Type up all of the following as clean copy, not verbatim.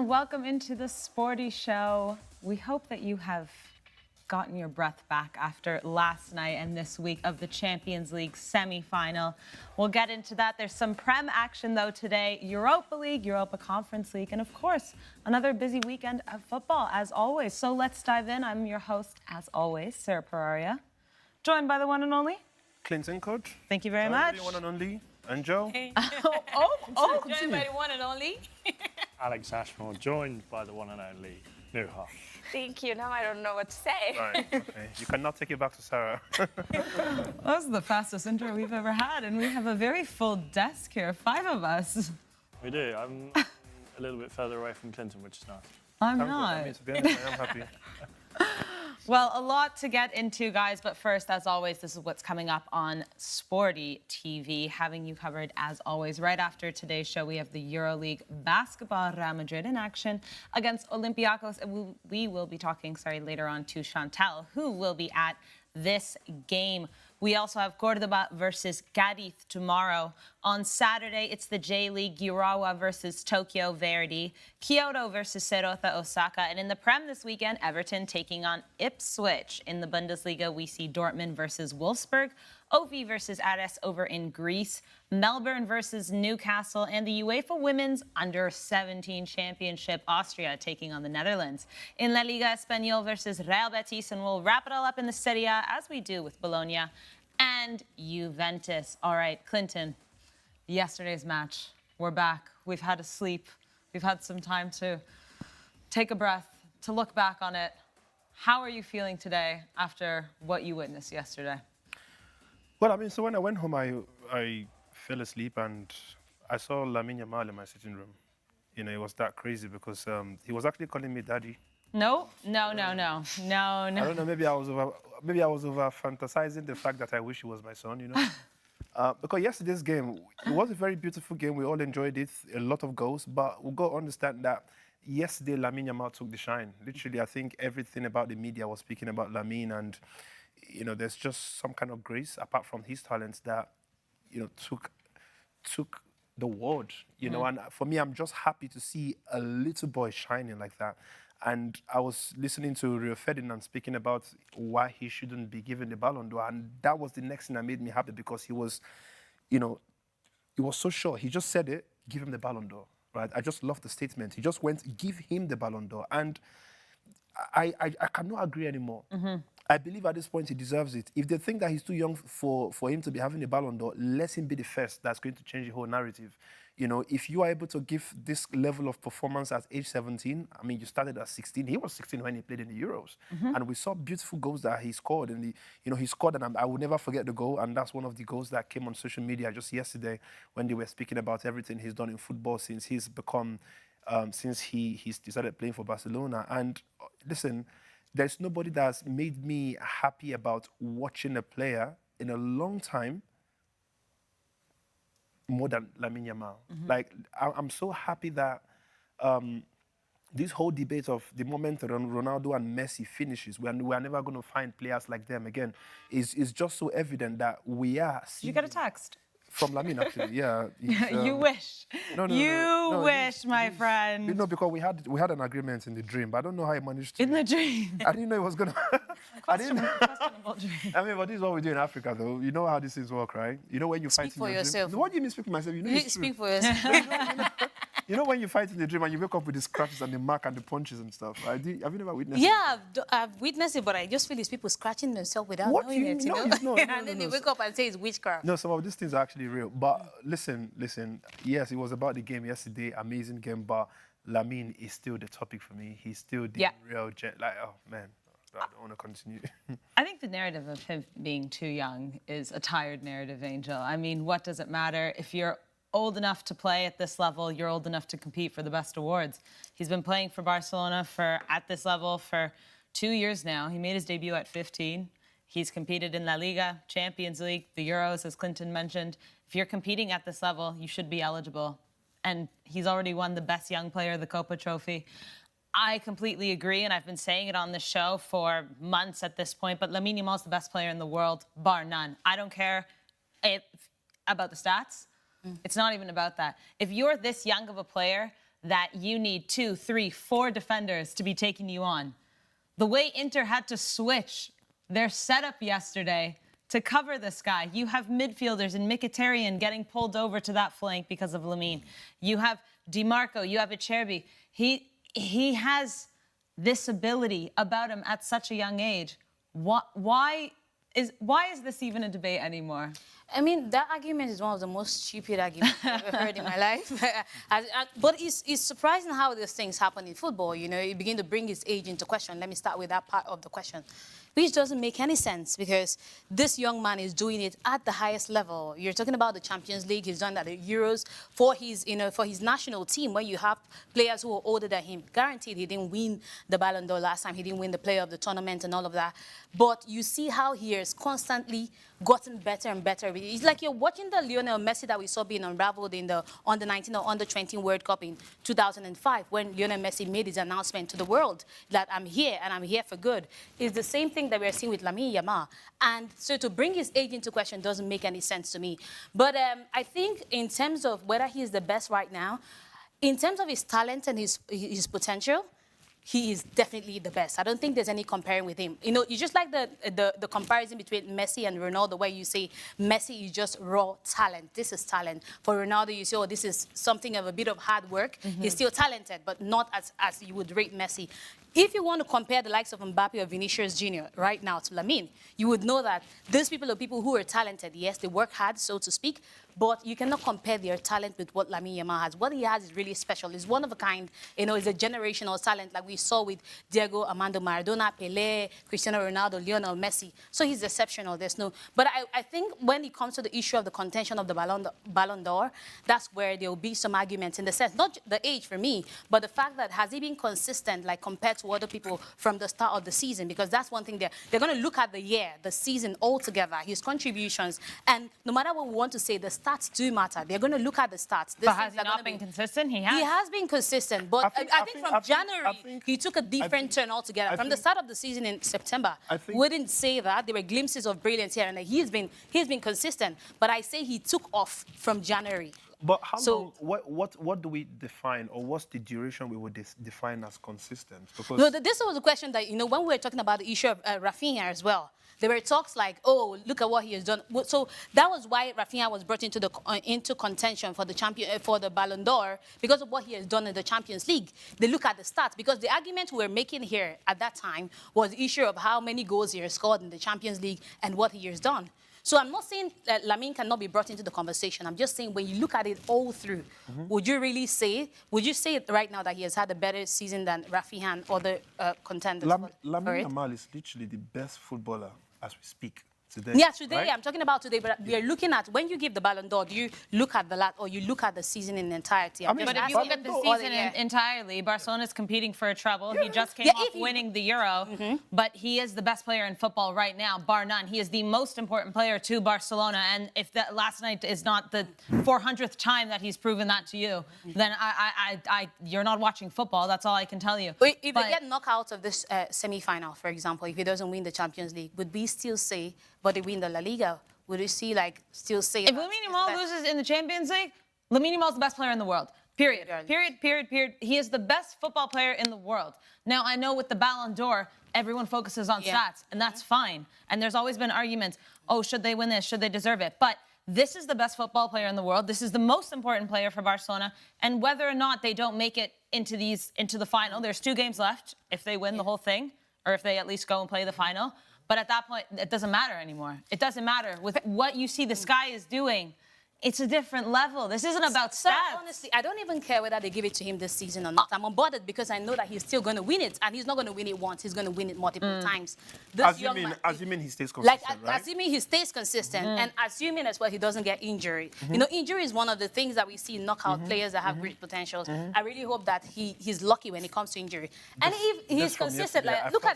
and welcome into the Sporty Show. We hope that you have gotten your breath back after last night and this week of the Champions League semi-final. We'll get into that. There's some Prem action, though, today. Europa League, Europa Conference League, and, of course, another busy weekend of football, as always. So let's dive in. I'm your host, as always, Sara, joined by the one and only KlintonCod. Thank you very much. The one and only. And Joe. Joined by the one and only. Alex Ashmore, joined by the one and only Nouha. Thank you. Now I don't know what to say. Right, okay. You cannot take it back to Sara. That was the fastest intro we've ever had, and we have a very full desk here, 5 of us. We do. I'm a little bit further away from Clinton, which is nice. I'm Good. not. I mean, to be honest, I am happy. Well, a lot to get into, guys, but first, as always, this is what's coming up on Sporty TV, having you covered, as always. Right after today's show, we have the EuroLeague basketball, Real Madrid in action against Olympiacos, and we will be talking, later on to Chantal, who will be at this game. We also have Cordoba versus Cádiz tomorrow. On Saturday, it's the J-League, Urawa versus Tokyo Verdy, Kyoto versus Serota Osaka, and in the Prem this weekend, Everton taking on Ipswich. In the Bundesliga, we see Dortmund versus Wolfsburg, OV versus Ares over in Greece, Melbourne versus Newcastle, and the UEFA Women's Under-17 Championship, Austria taking on the Netherlands. In La Liga, Espanyol versus Real Betis, and we'll wrap it all up in the Serie A, as we do with Bologna and Juventus. All right, Clinton, yesterday's match. We're back. We've had a sleep. We've had some time to take a breath, to look back on it. How are you feeling today after what you witnessed yesterday? Well, I mean, so when I went home, I fell asleep and I saw Lamine Yamal in my sitting room. You know, it was that crazy because he was actually calling me daddy. No. I don't know. Maybe I was over fantasizing the fact that I wish he was my son. You know, because yesterday's game, it was a very beautiful game. We all enjoyed it. A lot of goals, but we got to understand that yesterday Lamine Yamal took the shine. Literally, I think everything about the media was speaking about Lamine, and you know, there's just some kind of grace apart from his talents that you know took the world. You know, and for me, I'm just happy to see a little boy shining like that. And I was listening to Rio Ferdinand speaking about why he shouldn't be given the Ballon d'Or. And that was the next thing that made me happy because he was, you know, he was so sure. He just said it, give him the Ballon d'Or, right? I just love the statement. He just went, give him the Ballon d'Or. And I cannot agree anymore. I believe at this point he deserves it. If they think that he's too young for him to be having a Ballon d'Or, let him be the first. That's going to change the whole narrative. You know, if you are able to give this level of performance at age 17, I mean, you started at 16. He was 16 when he played in the Euros. And we saw beautiful goals that he scored. And, he scored, and I will never forget the goal. And that's one of the goals that came on social media just yesterday when they were speaking about everything he's done in football since he's become, since he's decided playing for Barcelona. And listen, there's nobody that's made me happy about watching a player in a long time more than Lamine Yamal. Like, I'm so happy that this whole debate of the moment Ronaldo and Messi finishes, we are never going to find players like them again, is just so evident that we are seeing... You got a text? From Lamine, actually, yeah. You wish. You wish, my friend. You know, because we had an agreement in the dream, but I don't know how he managed to... In the dream? I didn't know it was going to... Questionable dream. I mean, but this is what we do in Africa, though. You know how these things work, right? You know when you fight in your yourself. dream... What do you mean speak for myself? You know it's true. Speak for yourself. You know when you fight in the dream and you wake up with the scratches and the mark and the punches and stuff, right? Have you never witnessed it? Yeah, I've witnessed it, but I just feel it's people scratching themselves without knowing it, you know? No, and then they wake up and say it's witchcraft. No, some of these things are actually real. But listen, yes, it was about the game yesterday, amazing game, but Lamine is still the topic for me. He's still the real jet. Like, oh, man, I don't want to continue. I think the narrative of him being too young is a tired narrative, Angel. I mean, what does it matter? If you're old enough to play at this level, you're old enough to compete for the best awards. He's been playing for Barcelona at this level for 2 years now. He made his debut at 15. He's competed in La Liga, Champions League, the Euros, as Clinton mentioned. If you're competing at this level, you should be eligible. And he's already won the Best Young Player, the Copa Trophy. I completely agree, and I've been saying it on the show for months at this point, but Lamine Yamal's the best player in the world, bar none. I don't care about the stats. It's not even about that. If you're this young of a player, that you need 2, 3, 4 defenders to be taking you on. The way Inter had to switch their setup yesterday to cover this guy. You have midfielders in Mkhitaryan getting pulled over to that flank because of Lamine. You have DiMarco, you have Acerbi. He has this ability about him at such a young age. Why is this even a debate anymore? I mean, that argument is one of the most stupid arguments I've ever heard in my life. But it's surprising how these things happen in football. You know, you begin to bring his age into question. Let me start with that part of the question, which doesn't make any sense because this young man is doing it at the highest level. You're talking about the Champions League. He's done that at Euros for his national team. When you have players who are older than him, guaranteed he didn't win the Ballon d'Or last time. He didn't win the Player of the Tournament and all of that. But you see how he has constantly gotten better and better. It's like you're watching the Lionel Messi that we saw being unraveled in the Under-19 or Under-20 World Cup in 2005 when Lionel Messi made his announcement to the world that I'm here and I'm here for good. It's the same thing that we're seeing with Lamine Yamal. And so to bring his age into question doesn't make any sense to me. But I think in terms of whether he is the best right now, in terms of his talent and his potential, he is definitely the best. I don't think there's any comparing with him. You know, you just like the comparison between Messi and Ronaldo, where you say Messi is just raw talent. This is talent. For Ronaldo, you say, oh, this is something of a bit of hard work. He's still talented, but not as you would rate Messi. If you want to compare the likes of Mbappe or Vinicius Jr. right now to Lamine, you would know that these people are people who are talented. Yes, they work hard, so to speak, but you cannot compare their talent with what Lamine Yamal has. What he has is really special. He's one of a kind. You know, he's a generational talent like we saw with Diego Armando Maradona, Pelé, Cristiano Ronaldo, Lionel Messi. So he's exceptional. There's no... But I think when it comes to the issue of the contention of the Ballon d'Or, that's where there will be some arguments in the sense, not the age for me, but the fact that has he been consistent, like compared to other people from the start of the season? Because that's one thing they're going to look at the year, the season altogether, his contributions. And no matter what we want to say, the stats do matter. They're going to look at the stats. But has he not been consistent? He has. He has been consistent, but I think from January, he took a different turn altogether. From the start of the season in September, wouldn't say that. There were glimpses of brilliance here, and he's been consistent. But I say he took off from January. But how long, what do we define, or what's the duration we would define as consistent? Because no, this was a question that, you know, when we were talking about the issue of Rafinha as well, there were talks like, oh, look at what he has done. So that was why Rafinha was brought into contention for the Ballon d'Or, because of what he has done in the Champions League. They look at the stats, because the argument we were making here at that time was the issue of how many goals he has scored in the Champions League and what he has done. So I'm not saying that Lamine cannot be brought into the conversation. I'm just saying when you look at it all through, would you say right now that he has had a better season than Rafinha and other contenders? Lamine Yamal is literally the best footballer as we speak today. Yeah, today. Right? I'm talking about today, but we are looking at, when you give the Ballon d'Or, do you look at the lot or you look at the season in entirety? But if you look at the season entirely, Barcelona's competing for a treble. He just came off winning the Euro, but he is the best player in football right now, bar none. He is the most important player to Barcelona, and if that last night is not the 400th time that he's proven that to you, then you're not watching football. That's all I can tell you. If they get knocked out of this semi-final, for example, if he doesn't win the Champions League, would we still say, but they win the La Liga? Would we still say... If Lamine Yamal loses in the Champions League, Lamine Yamal's the best player in the world. Period. Period. He is the best football player in the world. Now, I know with the Ballon d'Or, everyone focuses on stats, and that's fine. And there's always been arguments, oh, should they win this? Should they deserve it? But this is the best football player in the world. This is the most important player for Barcelona. And whether or not they don't make it into the final, there's 2 games left if they win the whole thing, or if they at least go and play the final. But at that point, it doesn't matter anymore. It doesn't matter. With what you see the Sky is doing, it's a different level. This isn't about stats. Honestly, I don't even care whether they give it to him this season or not. I'm unbothered because I know that he's still going to win it. And he's not going to win it once. He's going to win it multiple times. Assuming he stays consistent, right? Assuming he stays consistent and assuming as well he doesn't get injury. You know, injury is one of the things that we see in knockout players that have great potentials. I really hope that he's lucky when it comes to injury. And if he's consistent, like, look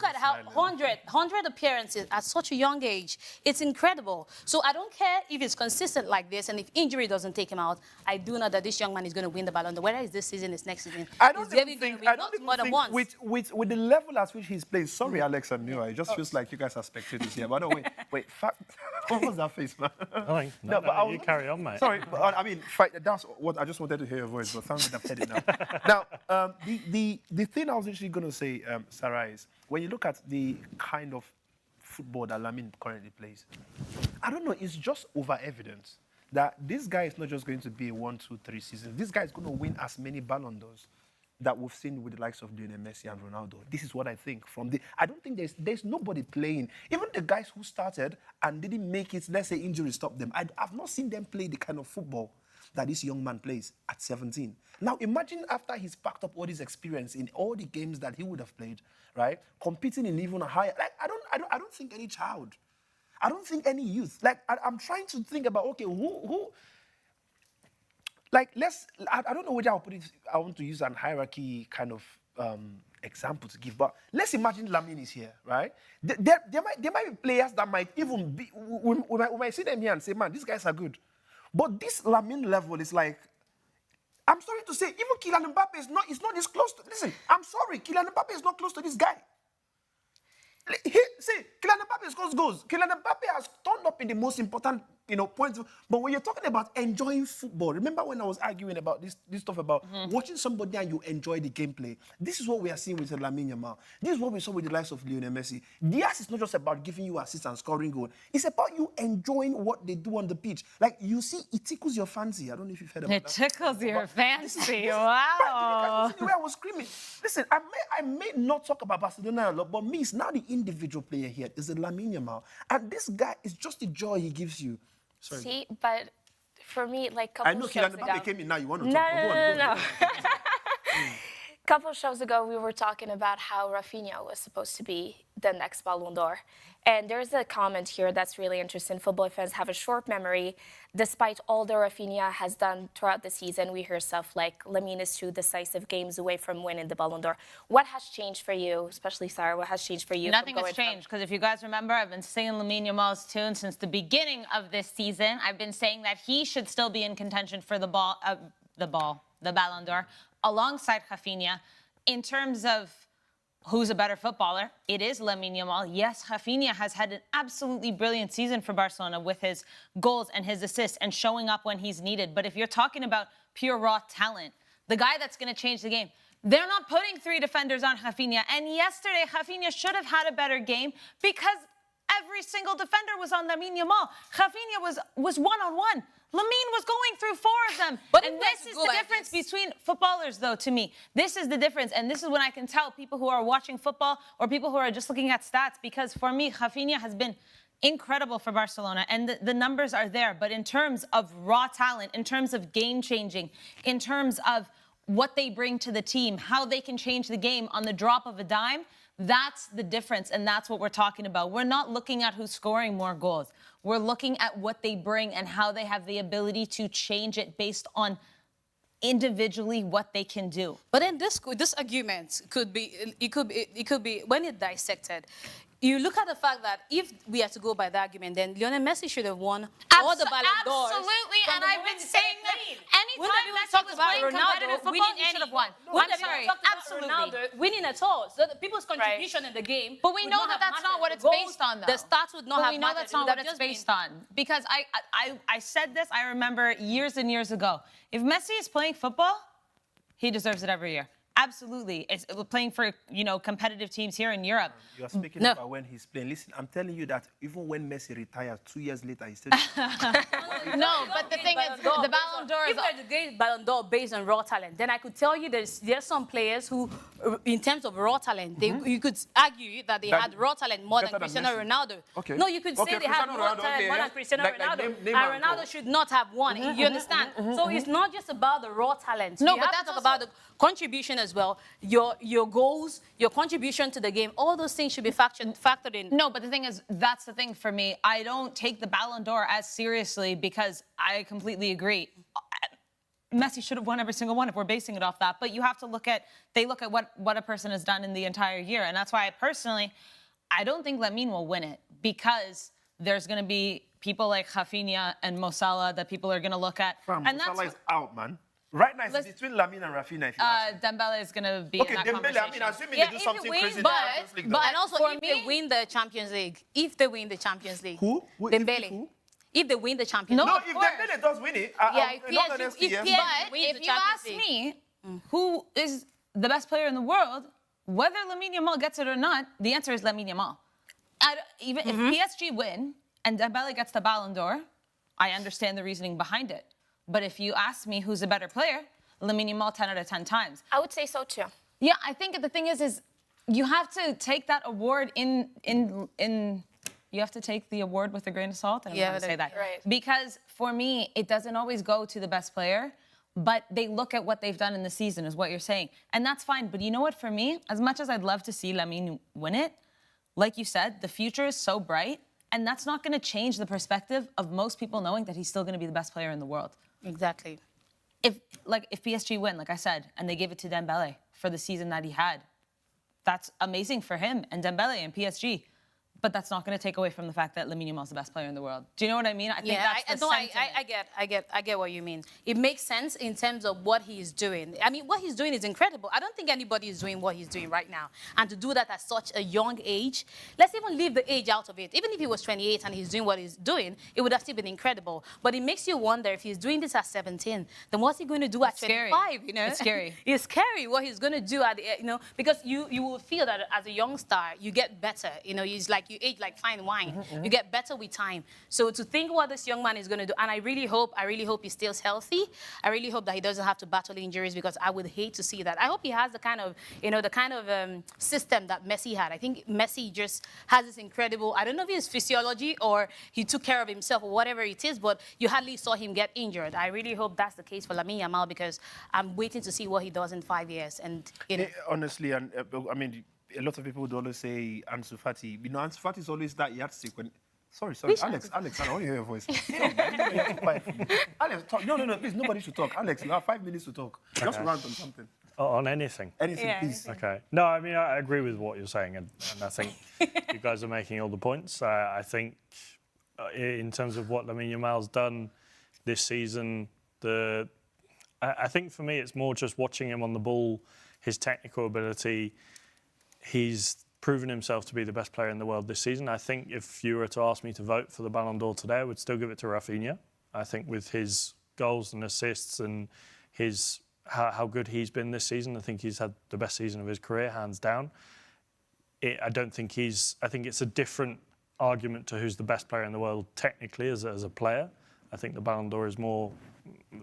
at how 100 appearances at such a young age. It's incredible. So I don't care if he's consistent like this, and if injury doesn't take him out, I do know that this young man is going to win the Ballon d'Or. Whether it's this season, it's next season. I don't even think with the level at which he's playing. Sorry, Alex and Nouha, it just feels like you guys are spectators here. But no, wait. What was that face, man? Nothing. No, but you carry on, mate. Sorry, but I mean, that's what I just wanted to hear your voice, but thank you, I've heard it now. Now, the thing I was actually going to say, Sara, is when you look at the kind of football that Lamine currently plays, I don't know, it's just over-evident that this guy is not just going to be a 1, 2, 3 season. This guy is going to win as many Ballon d'Ors that we've seen with the likes of Lionel Messi and Ronaldo. This is what I think. I don't think there's nobody playing. Even the guys who started and didn't make it, let's say injury stopped them. I've not seen them play the kind of football that this young man plays at 17. Now imagine after he's packed up all his experience in all the games that he would have played, right? Competing in even a higher. Like I don't think any child. I don't think any youth. Like I'm trying to think about, okay, who like, I don't know whether I want to use an hierarchy kind of example to give, but let's imagine Lamine is here, right? There might be players that might even be, we might see them here and say, man, these guys are good. But this Lamine level is like, I'm sorry to say, even Kylian Mbappe is not this close to, listen, I'm sorry, Kylian Mbappe is not close to this guy. See, Kylian Mbappe scores goals. Kylian Mbappe has turned up in the most important, points. But when you're talking about enjoying football, remember when I was arguing about this stuff about watching somebody and you enjoy the gameplay? This is what we are seeing with Lamine Yamal. This is what we saw with the likes of Lionel Messi. Diaz is not just about giving you assists and scoring goals. It's about you enjoying what they do on the pitch. Like, you see, it tickles your fancy. I don't know if you've heard about that. It tickles your fancy. Wow. Right, the way I was screaming. Listen, I may not talk about Barcelona a lot, but me, it's now the individual player here. Is the Lamine Yamal. And this guy is just the joy he gives you. Sorry. See, but for me, like couple I know shows Kylian Mbappe ago, came in now. You want to no, talk? no. Couple shows ago, we were talking about how Rafinha was supposed to be the next Ballon d'Or. And there's a comment here that's really interesting. Football fans have a short memory. Despite all that Rafinha has done throughout the season, we hear stuff like Lamine is 2 decisive games away from winning the Ballon d'Or. What has changed for you, especially Sara? What has changed for you? Nothing has changed, because if you guys remember, I've been singing Lamine Yamal's tune since the beginning of this season. I've been saying that he should still be in contention for the Ballon d'Or, alongside Rafinha. In terms of who's a better footballer, it is Lamine Yamal. Yes, Rafinha has had an absolutely brilliant season for Barcelona with his goals and his assists and showing up when he's needed. But if you're talking about pure raw talent, the guy that's going to change the game, they're not putting 3 defenders on Rafinha. And yesterday, Rafinha should have had a better game because every single defender was on Lamine Yamal. Rafinha was one-on-one. Lamine was going through 4 of them. But and this is the difference between footballers, though, to me. This is the difference. And this is when I can tell people who are watching football or people who are just looking at stats. Because for me, Rafinha has been incredible for Barcelona. And the numbers are there. But in terms of raw talent, in terms of game-changing, in terms of what they bring to the team, how they can change the game on the drop of a dime, that's the difference, and that's what we're talking about. We're not looking at who's scoring more goals. We're looking at what they bring and how they have the ability to change it based on individually what they can do. But then this argument could be when it dissected. You look at the fact that if we had to go by the argument, then Lionel Messi should have won all the Ballon d'Ors. Absolutely, and I've been saying that anytime Messi was playing competitive football, he should have won. I'm sorry, absolutely. Ronaldo winning at all. So the people's contribution in the game. But we know that that's not what it's based on, though. The stats would not have mattered. We know that's not what it's based on. Because I said this, I remember years and years ago. If Messi is playing football, he deserves it every year. Absolutely. It's playing for, competitive teams here in Europe. You are speaking about when he's playing. Listen, I'm telling you that even when Messi retires 2 years later, he's still... No, but the thing is, the Ballon d'Or is... If we're to get Ballon d'Or based on raw talent, then I could tell you there's some players who, in terms of raw talent, you could argue that they had raw talent more than Cristiano Ronaldo. Okay. No, you could say they had raw talent more than Cristiano Ronaldo. And Ronaldo should not have won. You understand? So it's not just about the raw talent. No, you but have that's to talk also... about the contribution as well, your goals, your contribution to the game, all those things should be factored in. No, but the thing is, that's the thing for me. I don't take the Ballon d'Or as seriously because I completely agree. Messi should have won every single one if we're basing it off that. But you have to look at what a person has done in the entire year. And that's why I don't think Lamine will win it because there's going to be people like Rafinha and Mo Salah that people are going to look at. Mo Salah is out, man. Right now, it's between Lamine and Rafinha. If you ask me. Dembele is going to be Okay, in that Dembele, conversation. assuming Yeah, they do if something he wins, crazy in the Champions League. though. And also, For if me- they win the Champions League, if they win the Champions League, Who? Dembele. Who? If they win the Champions No, No, League, if course. Dembele does win it, if in all PSG honesty, if yes. PSG But wins if the you Champions ask League, me who is the best player in the world, whether Lamine Yamal gets it or not, the answer is Lamine Yamal. Even if PSG win and Dembele gets the Ballon d'Or, I understand the reasoning behind it. But if you ask me who's a better player, Lamine Yamal 10 out of 10 times. I would say so too. Yeah, I think the thing is you have to take that award in you have to take the award with a grain of salt. I don't know how to say that. Right. Because for me, it doesn't always go to the best player, but they look at what they've done in the season, is what you're saying. And that's fine. But you know what, for me, as much as I'd love to see Lamine win it, like you said, the future is so bright, and that's not going to change the perspective of most people knowing that he's still going to be the best player in the world. exactly. If PSG win, like I said, and they give it to Dembele for the season that he had, that's amazing for him and Dembele and PSG. But that's not going to take away from the fact that Lamine Yamal is the best player in the world. Do you know what I mean? I think that's the sentiment. I get what you mean. It makes sense in terms of what he's doing. I mean, what he's doing is incredible. I don't think anybody is doing what he's doing right now. And to do that at such a young age, let's even leave the age out of it. Even if he was 28 and he's doing what he's doing, it would have still been incredible. But it makes you wonder, if he's doing this at 17, then what's he going to do at 25? You know, It's scary. It's scary what he's going to do at the, because you will feel that as a young star, you get better. You know, it's like you age like fine wine. You get better with time. So to think what this young man is going to do, and I really hope he stays healthy. I really hope that he doesn't have to battle injuries, because I would hate to see that. I hope he has the kind of, system that Messi had. I think Messi just has this incredible, I don't know if it's physiology or he took care of himself or whatever it is, but you hardly saw him get injured. I really hope that's the case for Lamine Yamal, because I'm waiting to see what he does in 5 years. And Honestly, and I mean, a lot of people would always say Ansu Fati. You know, Ansu Fati is always that yardstick when. Sorry, Alex, I want to hear your voice. Alex, talk. No, please, nobody should talk. Alex, you have 5 minutes to talk. Just rant on something. On anything. Anything, please. Okay. No, I mean, I agree with what you're saying, and I think you guys are making all the points. I think in terms of what Lamine Yamal's done this season, I think for me it's more just watching him on the ball, his technical ability. He's proven himself to be the best player in the world this season. I think if you were to ask me to vote for the Ballon d'Or today, I would still give it to Rafinha. I think with his goals and assists and his how good he's been this season, I think he's had the best season of his career, hands down. I think it's a different argument to who's the best player in the world technically as a player. I think the Ballon d'Or is more,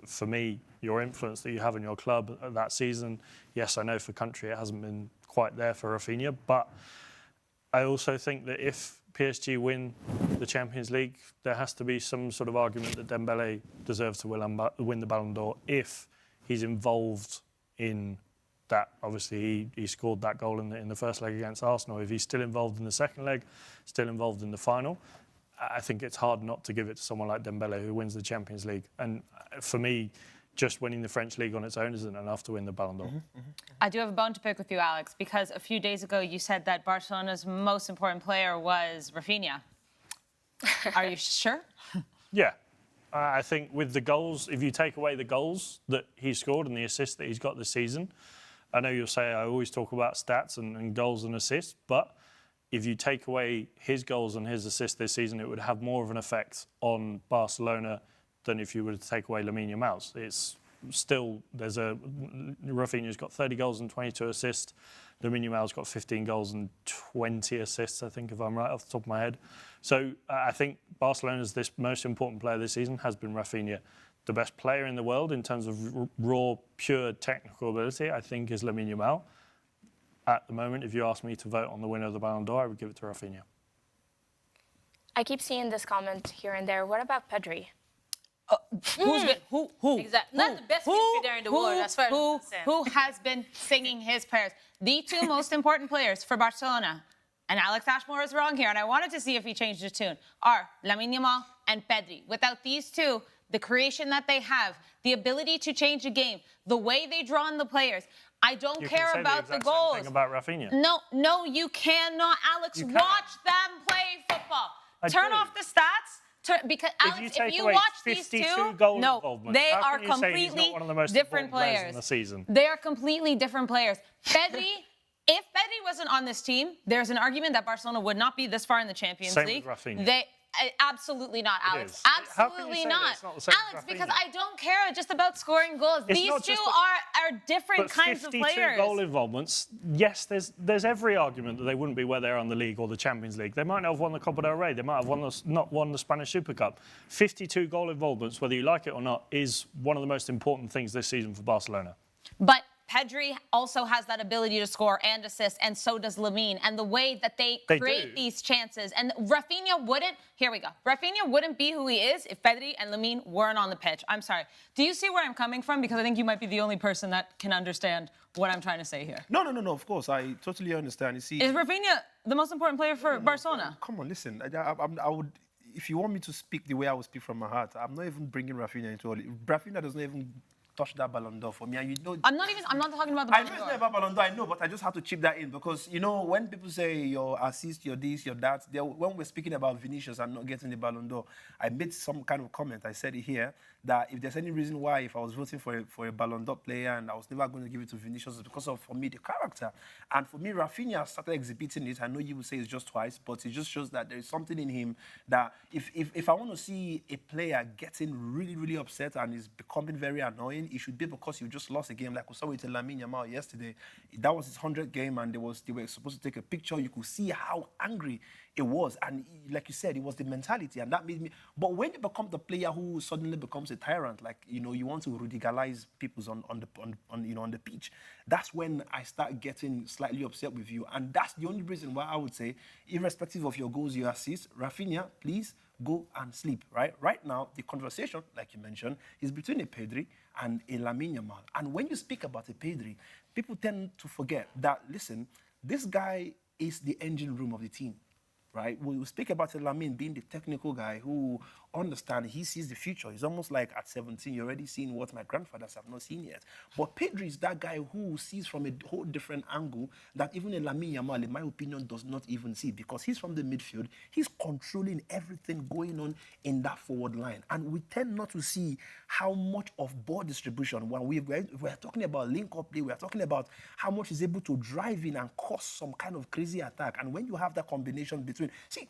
for me, your influence that you have in your club that season. Yes, I know for country it hasn't been quite there for Rafinha, but I also think that if PSG win the Champions League, there has to be some sort of argument that Dembele deserves to win the Ballon d'Or if he's involved in that. Obviously, he scored that goal in the first leg against Arsenal. If he's still involved in the second leg, still involved in the final, I think it's hard not to give it to someone like Dembele, who wins the Champions League. And for me, just winning the French league on its own isn't enough to win the Ballon d'Or. I do have a bone to pick with you, Alex, because a few days ago you said that Barcelona's most important player was Rafinha. Are you sure? Yeah. I think with the goals, if you take away the goals that he scored and the assists that he's got this season, I know you'll say I always talk about stats and goals and assists, but if you take away his goals and his assists this season, it would have more of an effect on Barcelona than if you were to take away Lamine Yamal's. It's still, Rafinha's got 30 goals and 22 assists. Lamine Yamal's got 15 goals and 20 assists, I think, if I'm right off the top of my head. So I think Barcelona's most important player this season has been Rafinha. The best player in the world in terms of raw, pure technical ability, I think, is Lamine Yamal. At the moment, if you ask me to vote on the winner of the Ballon d'Or, I would give it to Rafinha. I keep seeing this comment here and there. What about Pedri? Who's been, who? Exactly. Not the best midfielder in the world, as far as I'm concerned. Who has been singing his prayers? The two most important players for Barcelona, and Alex Ashmore is wrong here, and I wanted to see if he changed his tune, are Lamine Yamal and Pedri. Without these two, the creation that they have, the ability to change a game, the way they draw on the players, I don't care about the goals. Same thing about Rafinha. No, you cannot, Alex. Watch them play football. Turn off the stats. Because Alex, if you away watch these 52 two, goal no, involvements, they how are can you say he's completely not one of the most different important players players in the season? They are completely different players. Pedri, if Pedri wasn't on this team, there's an argument that Barcelona would not be this far in the Champions Same League. with Rafinha. Absolutely not, Alex. is. Absolutely How can you say that not. it's not the same with Alex, because Rafinha? I don't care just about scoring goals. It's These not two just are different But kinds of 52 players. goal involvements, yes, there's every argument that they wouldn't be where they are on the league or the Champions League. They might not have won the Copa del Rey. They might have not won the Spanish Super Cup. 52 goal involvements, whether you like it or not, is one of the most important things this season for Barcelona. But Pedri also has that ability to score and assist, and so does Lamine. And the way that they create these chances. And Rafinha wouldn't, here we go. Rafinha wouldn't be who he is if Pedri and Lamine weren't on the pitch. I'm sorry. Do you see where I'm coming from? Because I think you might be the only person that can understand what I'm trying to say here. No, of course. I totally understand. You see... Is Rafinha the most important player for Barcelona? Come on, listen. I would... If you want me to speak the way I would speak from my heart, I'm not even bringing Rafinha into it. Rafinha doesn't even touch that Ballon d'Or for me. And you know, I'm not talking about the I Ballon know d'Or. it's not about Ballon d'Or, I know, but I just have to chip that in because, you know, when people say your assist, your this, your that, when we're speaking about Vinicius and not getting the Ballon d'Or, I made some kind of comment. I said it here that if there's any reason why if I was voting for a Ballon d'Or player and I was never going to give it to Vinicius, it's because of, for me, the character. And for me, Rafinha started exhibiting it. I know you would say it's just twice, but it just shows that there is something in him that if I want to see a player getting really, really upset and is becoming very annoying, it should be because you just lost a game, like we saw with Lamine Yamal yesterday. That was his 100th game, and they were supposed to take a picture. You could see how angry it was, and like you said, it was the mentality, and that made me. But when you become the player who suddenly becomes a tyrant, like you want to radicalize people on the pitch, that's when I start getting slightly upset with you, and that's the only reason why I would say, irrespective of your goals, your assists, Rafinha, please go and sleep. Right now, the conversation, like you mentioned, is between a Pedri and a Lamine Yamal. And when you speak about a Pedri, people tend to forget that, listen, this guy is the engine room of the team, right? We speak about Lamine being the technical guy who understands, he sees the future. He's almost like at 17, you're already seeing what my grandfathers have not seen yet. But Pedri is that guy who sees from a whole different angle that even a Lamine Yamal, in my opinion, does not even see, because he's from the midfield. He's controlling everything going on in that forward line. And we tend not to see how much of ball distribution, when we're talking about link-up play, we're talking about how much he's able to drive in and cause some kind of crazy attack. And when you have that combination between... See,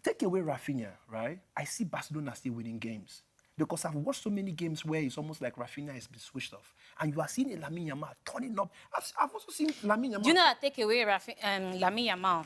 take away Rafinha, right? I see Barcelona still winning games. Because I've watched so many games where it's almost like Rafinha has been switched off. And you are seeing a Lamine Yamal turning up. I've also seen Lamine Yamal... Do you know that take away Lamine Yamal,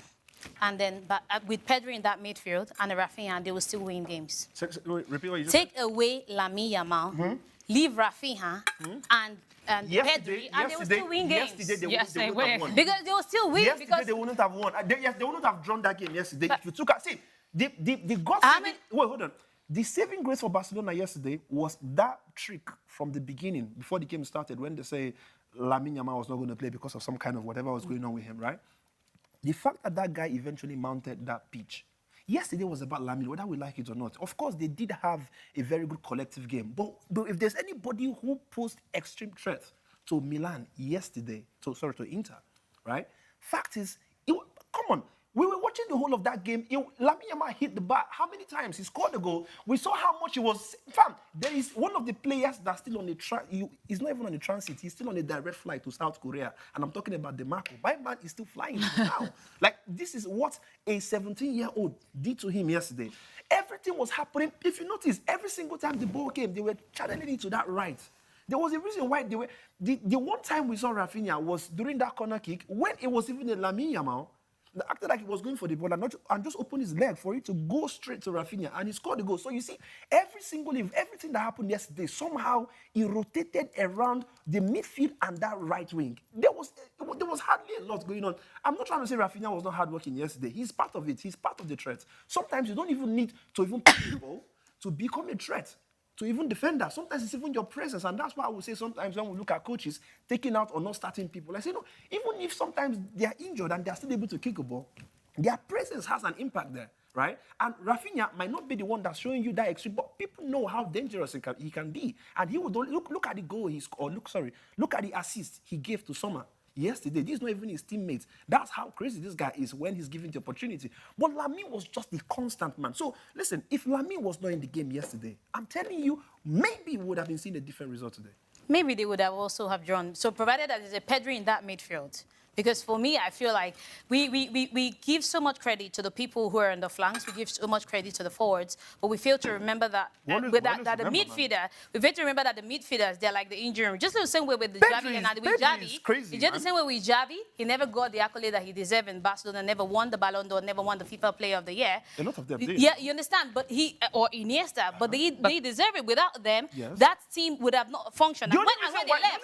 and then with Pedri in that midfield and Rafinha, they will still win games. Repeat what you just Take away Lamine Yamal, leave Rafinha, and Pedri, and they will still win games. Yesterday they wouldn't have won. Because they will still win. Yesterday because they wouldn't have won. They wouldn't have drawn that game yesterday. If you took... See, the God... Wait, hold on. The saving grace for Barcelona yesterday was that trick from the beginning, before the game started, when they say Lamine Yamal was not going to play because of some kind of whatever was going on with him, right? The fact that that guy eventually mounted that pitch. Yesterday was about Lamine, whether we like it or not. Of course, they did have a very good collective game. But if there's anybody who posed extreme threat to Milan yesterday, to Inter, right? Fact is, come on. We were watching the whole of that game. Lamine Yamal hit the bar. How many times? He scored a goal. We saw how much he was... Fam, there is one of the players that's still on the... He's not even on the transit. He's still on a direct flight to South Korea. And I'm talking about DeMarco. My man is still flying now. Like, this is what a 17-year-old did to him yesterday. Everything was happening. If you notice, every single time the ball came, they were channeling it to that right. There was a reason why they were... The one time we saw Rafinha was during that corner kick, when it was even a Lamine Yamal, acted like he was going for the ball and just opened his leg for it to go straight to Rafinha, and he scored the goal. So you see, everything that happened yesterday, somehow he rotated around the midfield and that right wing. There was hardly a lot going on. I'm not trying to say Rafinha was not hardworking yesterday. He's part of it. He's part of the threat. Sometimes you don't even need to even pick the ball to become a threat, to even defend that. Sometimes it's even your presence. And that's why I would say sometimes when we look at coaches taking out or not starting people, I say, no, even if sometimes they are injured and they are still able to kick a ball, their presence has an impact there, right? And Rafinha might not be the one that's showing you that extreme, but people know how dangerous he can be. And he would look at the goal he scored, look at the assist he gave to Summer yesterday. These not even his teammates. That's how crazy this guy is when he's given the opportunity. But Lamine was just the constant man. So listen, if Lamine was not in the game yesterday, I'm telling you, maybe we would have been seeing a different result today. Maybe they would have also have drawn. So provided that there's a Pedri in that midfield. Because for me, I feel like we give so much credit to the people who are on the flanks. We give so much credit to the forwards, but we fail to remember that that the midfielder. We fail to remember that the midfielders, they're like the injury. Just the same way with the Javi and with Javi. Crazy, it's just the same way with Javi. He never got the accolade that he deserved in Barcelona. Never won the Ballon d'Or. Never won the FIFA Player of the Year. A lot of them did. Yeah, you understand. But or Iniesta, but they deserve it. Without them, that team would have not functioned. The only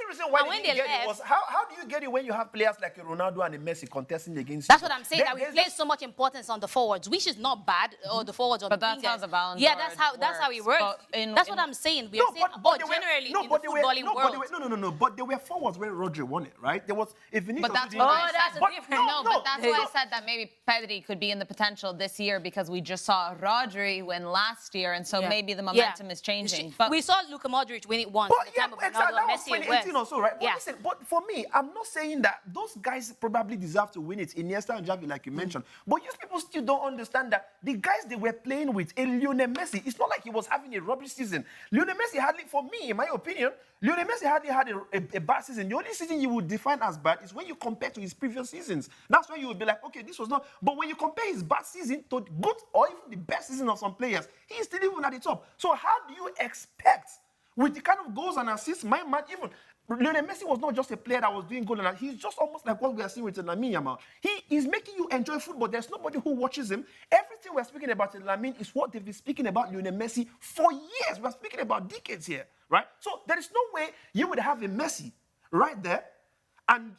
reason why they didn't get it was how do you get it when you have players like Ronaldo and Messi contesting against That's what I'm saying, that we place so much importance on the forwards, which is not bad, or the forwards on the that's how the Ballon Yeah, d'Or that's how it works. That's what I'm saying. We are saying, generally in the footballing world. But there were forwards where Rodri won it, right? There was But that's what I said. But that's why I said that maybe Pedri could be in the potential this year because we just saw Rodri win last year, and so maybe the momentum is changing. But we saw Luka Modric win it once. But at the time of Ronaldo and Messi and West. Also, right? But listen, but for me, I'm not saying that those guys probably deserve to win it. Iniesta and Javi, like you mentioned. But you people still don't understand that the guys they were playing with, Lionel Messi, it's not like he was having a rubbish season. Lionel Messi hardly, for me, in my opinion, Lionel Messi hardly had a bad season. The only season you would define as bad is when you compare to his previous seasons. That's when you would be like, okay, this was not. But when you compare his bad season to good or even the best season of some players, he's still even at the top. So how do you expect, with the kind of goals and assists, my man, even Lionel Messi was not just a player that was doing good, and he's just almost like what we are seeing with Lamine Yamal. He is making you enjoy football. There's nobody who watches him. Everything we're speaking about in Lamine is what they've been speaking about Lionel Messi for years. We're speaking about decades here, right? So there is no way you would have a Messi right there, and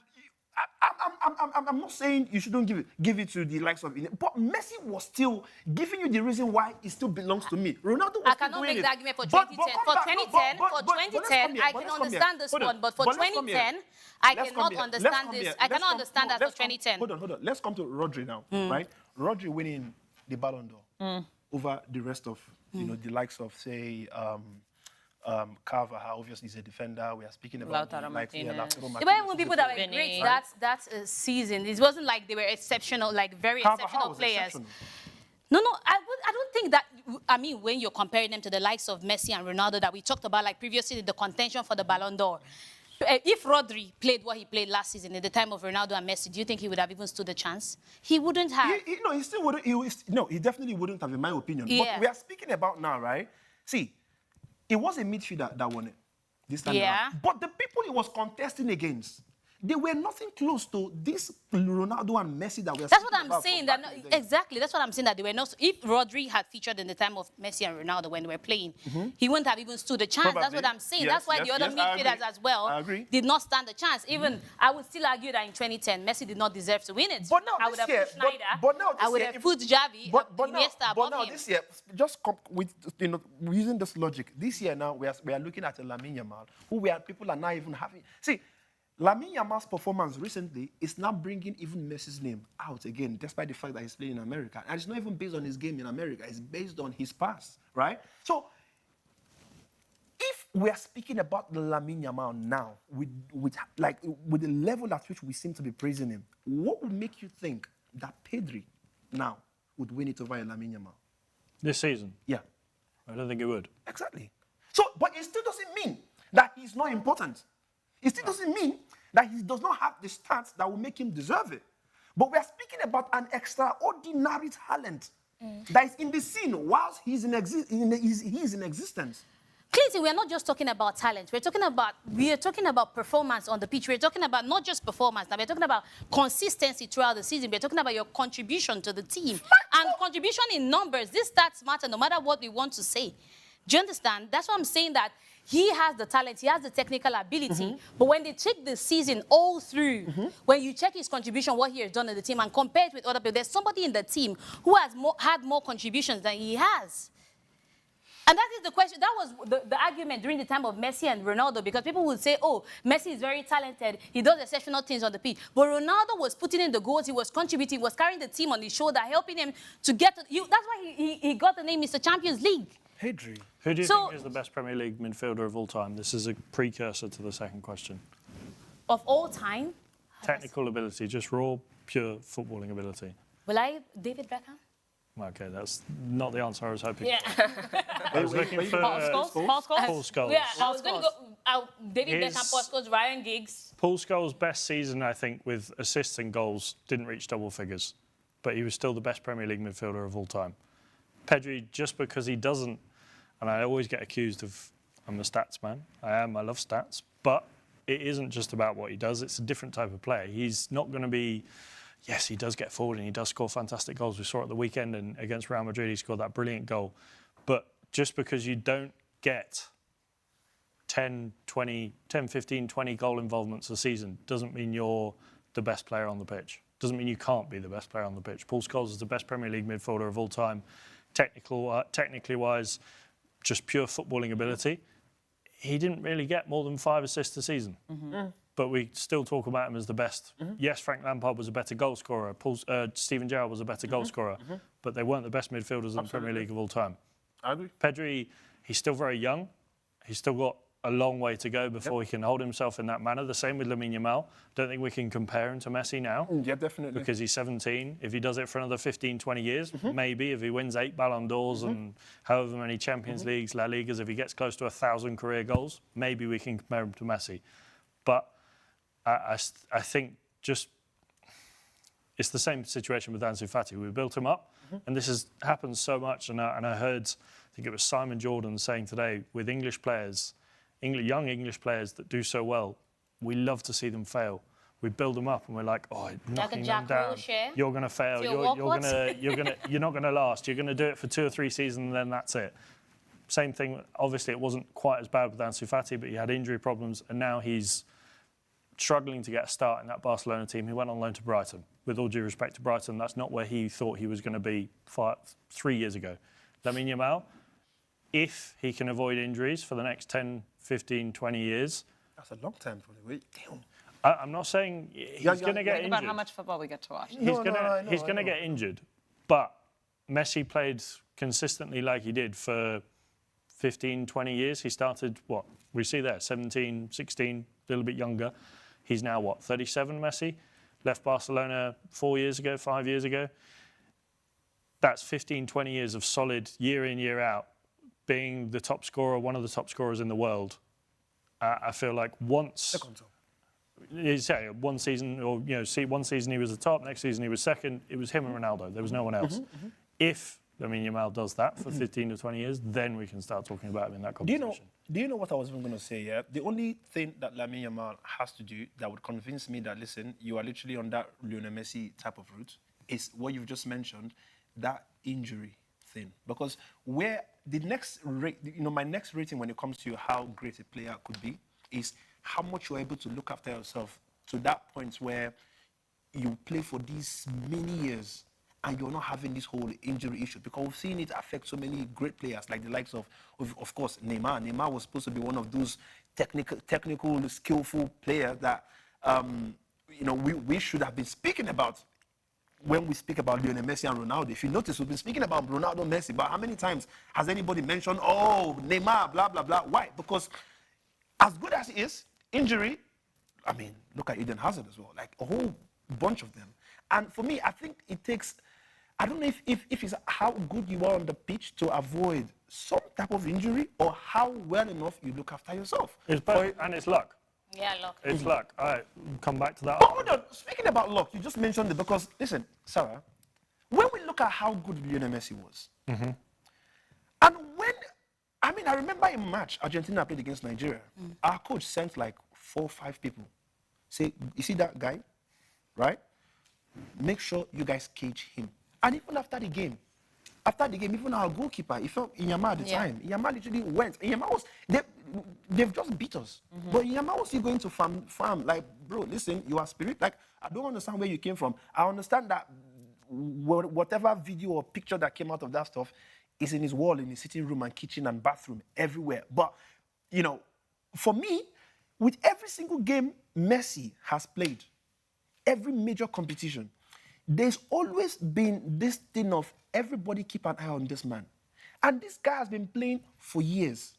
I'm not saying you shouldn't give it to the likes of it, but Messi was still giving you the reason why it still belongs to me. Ronaldo was I cannot make the argument for 2010. For 2010, I can understand this one, but for 2010, I cannot understand this. I cannot understand that for 2010. Hold on. Let's come to Rodri now, right? Rodri winning the Ballon d'Or over the rest of the likes of, say, Carvajal, obviously, is a defender. We are speaking about Lautaro Martinez. There were even people that were great that season. It wasn't like they were exceptional, like very exceptional players. No, I don't think that. I mean, when you're comparing them to the likes of Messi and Ronaldo that we talked about, like previously, the contention for the Ballon d'Or. If Rodri played what he played last season in the time of Ronaldo and Messi, do you think he would have even stood a chance? He wouldn't have. He still wouldn't. He definitely wouldn't have, in my opinion. Yeah. But we are speaking about now, right? See, it was a midfielder that won it this time around. But the people he was contesting against, they were nothing close to this Ronaldo and Messi that we're That's what I'm saying. Exactly. That's what I'm saying, that they were not. If Rodri had featured in the time of Messi and Ronaldo when they were playing, he wouldn't have even stood a chance. Probably. That's what I'm saying. That's why the other midfielders as well did not stand a chance. Even I would still argue that in 2010, Messi did not deserve to win it. But now I would have put Schneider. I would have put Javi. Iniesta above him. This year, just with using this logic, this year now we are looking at a Lamine Yamal, who people are not even having. See, Lamine Yamal's performance recently is now bringing even Messi's name out again, despite the fact that he's playing in America. And it's not even based on his game in America. It's based on his past, right? So, if we are speaking about the Lamine Yamal now, with the level at which we seem to be praising him, what would make you think that Pedri now would win it over Lamine Yamal? This season? Yeah. I don't think it would. Exactly. So, but it still doesn't mean that he's not important. It still doesn't mean that he does not have the stats that will make him deserve it. But we are speaking about an extraordinary talent that is in the scene whilst he's in existence. Clinton, we are not just talking about talent. We are talking about performance on the pitch. We're talking about not just performance. Now we're talking about consistency throughout the season. We're talking about your contribution to the team. And contribution in numbers. These stats matter no matter what we want to say. Do you understand? That's what I'm saying, that he has the talent, he has the technical ability, but when they check the season all through, when you check his contribution, what he has done in the team, and compare it with other people, there's somebody in the team who has had more contributions than he has. And that is the question. That was the argument during the time of Messi and Ronaldo, because people would say, oh, Messi is very talented, he does exceptional things on the pitch. But Ronaldo was putting in the goals, he was contributing, was carrying the team on his shoulder, helping him to get to... That's why he got the name Mr. Champions League. Pedri. Who do you think is the best Premier League midfielder of all time? This is a precursor to the second question. Of all time? Technical ability, just raw, pure footballing ability. David Beckham? Okay, that's not the answer I was hoping Yeah. for. I was looking for Paul Scholes? Paul Scholes. Yeah, I was going to go David Beckham, Paul Scholes, Ryan Giggs. Paul Scholes' best season, I think, with assists and goals, didn't reach double figures, but he was still the best Premier League midfielder of all time. Pedri, just because he doesn't, and I always get accused of, I'm a stats man. I love stats, but it isn't just about what he does. It's a different type of player. He's not going to be, yes, he does get forward and he does score fantastic goals. We saw it at the weekend and against Real Madrid, he scored that brilliant goal. But just because you don't get 10, 15, 20 goal involvements a season doesn't mean you're the best player on the pitch. Doesn't mean you can't be the best player on the pitch. Paul Scholes is the best Premier League midfielder of all time. Technically wise, just pure footballing ability. He didn't really get more than 5 assists a season. But we still talk about him as the best. Yes, Frank Lampard was a better goal scorer. Steven Gerrard was a better goal scorer. But they weren't the best midfielders in the Premier League of all time. I agree. Pedri, he's still very young. He's still got a long way to go before he can hold himself in that manner. The same with Lamine Yamal. Don't think we can compare him to Messi now. Yeah, definitely. Because he's 17. If he does it for another 15, 20 years, maybe. If he wins 8 Ballon d'Ors and however many Champions Leagues, La Ligas, if he gets close to 1,000 career goals, maybe we can compare him to Messi. But I think just it's the same situation with Ansu Fati. We built him up, and this has happened so much. And I heard, I think it was Simon Jordan saying today, with English players, young English players that do so well, we love to see them fail. We build them up, and we're like, oh, knocking them down. You're going to fail. You're not going to last. You're going to do it for 2 or 3 seasons, and then that's it. Same thing. Obviously, it wasn't quite as bad with Ansu Fati, but he had injury problems, and now he's struggling to get a start in that Barcelona team. He went on loan to Brighton. With all due respect to Brighton, that's not where he thought he was going to be 3 years ago. Lamine Yamal, if he can avoid injuries for the next 10, 15, 20 years... That's a long time for the wait. Damn. I'm not saying he's going to get injured. Think about how much football we get to watch. He's going to get injured. But Messi played consistently like he did for 15, 20 years. He started, what? We see there, 17, 16, a little bit younger. He's now, what, 37, Messi? Left Barcelona 4 years ago, 5 years ago. That's 15, 20 years of solid year in, year out, being the top scorer, one of the top scorers in the world. I feel like once... one season, or one season he was the top, next season he was second. It was him and Ronaldo. There was no one else. If Lamine Yamal does that for 15 to 20 years, then we can start talking about him in that competition. Do you know what I was even going to say? Yeah, the only thing that Lamine Yamal has to do that would convince me that listen, you are literally on that Lionel Messi type of route is what you've just mentioned, that injury thing. Because where the next my next rating when it comes to how great a player could be is how much you're able to look after yourself to that point where you play for these many years and you're not having this whole injury issue, because we've seen it affect so many great players like the likes of course, Neymar. Neymar was supposed to be one of those technical, skillful players that we should have been speaking about when we speak about Lionel Messi and Ronaldo. If you notice, we've been speaking about Ronaldo, Messi, but how many times has anybody mentioned, Neymar, blah, blah, blah? Why? Because as good as he is, injury, I mean, look at Eden Hazard as well, like a whole bunch of them. And for me, I think it takes, I don't know if it's how good you are on the pitch to avoid some type of injury or how well enough you look after yourself. It's both, and it's luck. Yeah, luck. It's luck. All right, come back to that. Oh, hold on. Speaking about luck, you just mentioned it because, listen, Sara, when we look at how good Lionel Messi was, and when, I remember a match Argentina played against Nigeria, our coach sent like 4 or 5 people. Say, you see that guy, right? Make sure you guys cage him. And even after the game, even our goalkeeper, he felt Yamal at the time. Yamal literally went. Yamal was, they've just beat us. But Yamal was still going to farm. Like, bro, listen, you are spirit. Like, I don't understand where you came from. I understand that whatever video or picture that came out of that stuff is in his wall, in his sitting room and kitchen and bathroom, everywhere. But, for me, with every single game Messi has played, every major competition, there's always been this thing of everybody keep an eye on this man. And this guy has been playing for years.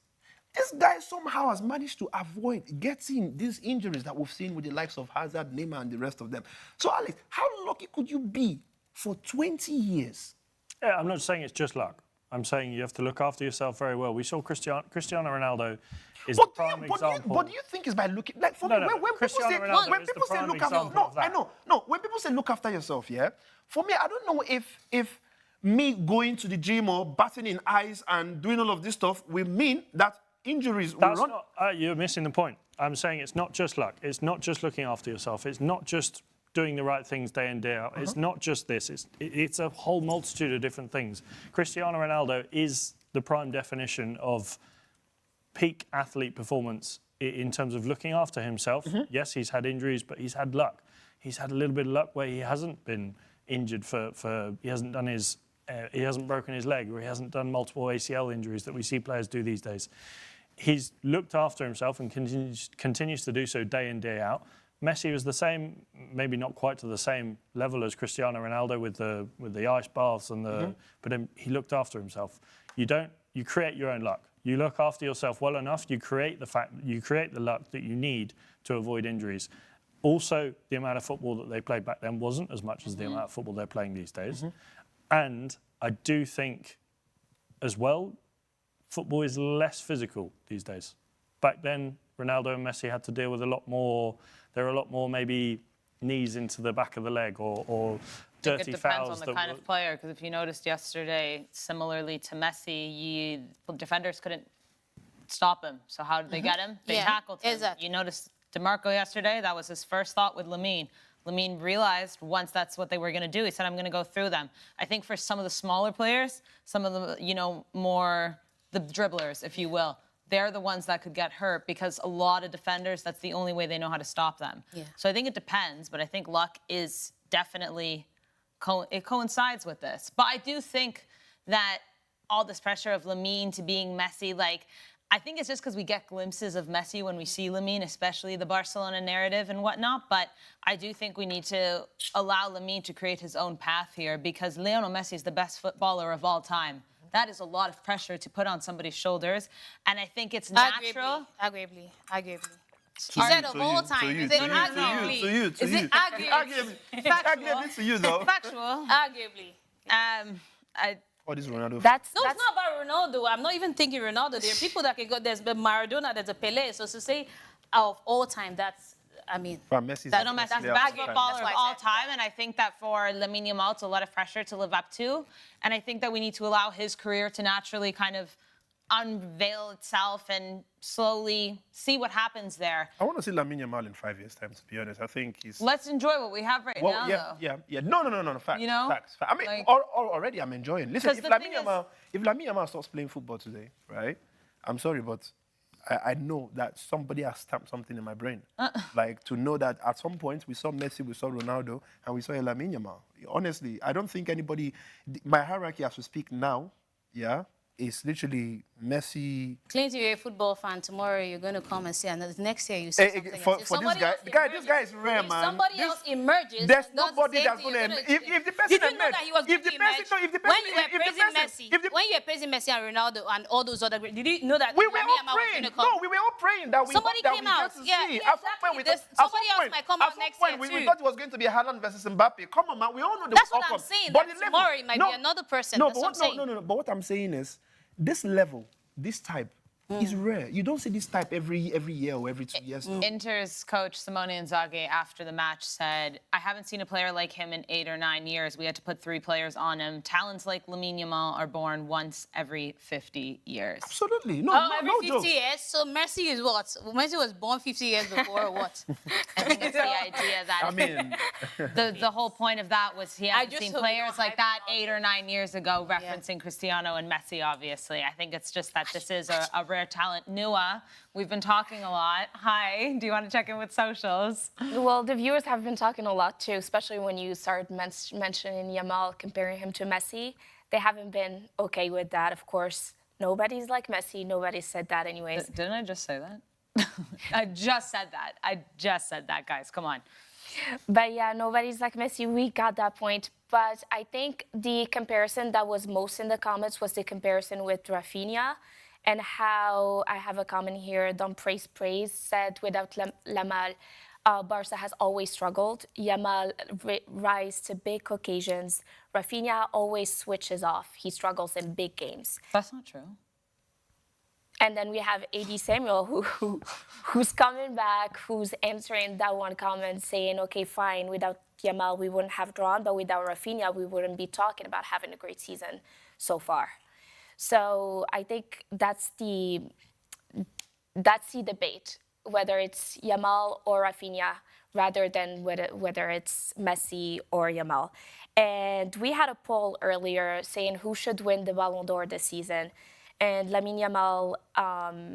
This guy somehow has managed to avoid getting these injuries that we've seen with the likes of Hazard, Neymar, and the rest of them. So, Alex, how lucky could you be for 20 years? Yeah, I'm not saying it's just luck. I'm saying you have to look after yourself very well. We saw Cristiano Ronaldo is the prime example. But do you think it's by looking like for me, when people say look after when people say look after yourself, yeah. For me, I don't know if me going to the gym or batting in eyes and doing all of this stuff will mean that injuries will run. You're missing the point. I'm saying it's not just luck. It's not just looking after yourself. It's not just doing the right things day in, day out. It's not just this. It's a whole multitude of different things. Cristiano Ronaldo is the prime definition of peak athlete performance in terms of looking after himself. Yes, he's had injuries, but he's had luck. He's had a little bit of luck where he hasn't been injured he hasn't done he hasn't broken his leg, or he hasn't done multiple ACL injuries that we see players do these days. He's looked after himself and continues to do so day in, day out. Messi was the same, maybe not quite to the same level as Cristiano Ronaldo with the ice baths and but he looked after himself. You create your own luck. You look after yourself well enough, you create the luck that you need to avoid injuries. Also, the amount of football that they played back then wasn't as much as the amount of football they're playing these days. And I do think, as well, football is less physical these days. Back then, Ronaldo and Messi had to deal with a lot more. There were a lot more maybe knees into the back of the leg or dirty fouls. It depends on the kind of player, because if you noticed yesterday, similarly to Messi, defenders couldn't stop him. So how did they get him? They tackled him. Exactly. You noticed DeMarco yesterday, that was his first thought with Lamine. Lamine realized once that's what they were going to do, he said, I'm going to go through them. I think for some of the smaller players, some of the, more the dribblers, if you will, they're the ones that could get hurt because a lot of defenders, that's the only way they know how to stop them. Yeah. So I think it depends, but I think luck is definitely, it coincides with this. But I do think that all this pressure of Lamine to being Messi, I think it's just because we get glimpses of Messi when we see Lamine, especially the Barcelona narrative and whatnot. But I do think we need to allow Lamine to create his own path here, because Lionel Messi is the best footballer of all time. That is a lot of pressure to put on somebody's shoulders. And I think it's natural. Arguably. He said of all time. Is it arguably? To you. Is it arguably? Arguably to you, though. Factual. Arguably. What is Ronaldo? It's not about Ronaldo. I'm not even thinking Ronaldo. There are people that can go. There's Maradona, there's a Pelé. So to say of all time, that's, Messi's that's the best footballer of all time. And I think that for Lamine Yamal, it's a lot of pressure to live up to. And I think that we need to allow his career to naturally kind of unveil itself and slowly see what happens there. I want to see Lamine Yamal in 5 years' time, to be honest. I think he's... Let's enjoy what we have now, though. Yeah. No. Facts. Facts. I mean, already I'm enjoying. Listen, if Lamine Yamal starts playing football today, right? I'm sorry, but I know that somebody has stamped something in my brain. To know that at some point we saw Messi, we saw Ronaldo, and we saw Lamine Yamal. Honestly, I don't think anybody... My hierarchy as we speak now, is literally Messi. Clinton, you're a football fan. Tomorrow you're going to come and see another. Next year you see something. For this guy, this guy is rare, man. Somebody else emerges. There's nobody that's going to. If the person when you were praising Messi and Ronaldo and all those other, did you know that we were all praying? No, we were all praying that somebody came out. Somebody else might come out next year too. We thought it was going to be Haaland versus Mbappe. Come on, man. We all know that's what I'm saying. Tomorrow it might be another person. No. But what I'm saying is, this level, this type, is rare. You don't see this type every year or every 2 years. Inter's coach, Simone Inzaghi, after the match said, I haven't seen a player like him in 8 or 9 years. We had to put 3 players on him. Talents like Lamine Yamal are born once every 50 years. Absolutely. No every 50 years? So Messi is what? Messi was born 50 years before or what? I think it's the idea that the whole point of that was he hasn't seen players like that 8 or 9 years ago, referencing Cristiano and Messi, obviously. I think it's just that this is a rare talent. Nouha, we've been talking a lot. Hi, do you want to check in with socials? Well, the viewers have been talking a lot too, especially when you started mentioning Yamal, comparing him to Messi. They haven't been okay with that, of course. Nobody's like Messi. Nobody said that anyways. Didn't I just say that? I just said that, guys. Come on. But yeah, nobody's like Messi. We got that point. But I think the comparison that was most in the comments was the comparison with Rafinha. and how I have a comment here. Don't praise said without Yamal, Barca has always struggled. Yamal rise to big occasions. Rafinha always switches off. He struggles in big games. That's not true. And then we have AD Samuel, who's coming back, who's answering that one comment, saying, okay, fine, without Yamal, we wouldn't have drawn, but without Rafinha, we wouldn't be talking about having a great season so far. So I think that's the debate, whether it's Yamal or Rafinha, rather than whether it's Messi or Yamal. And we had a poll earlier saying who should win the Ballon d'Or this season. And Lamine Yamal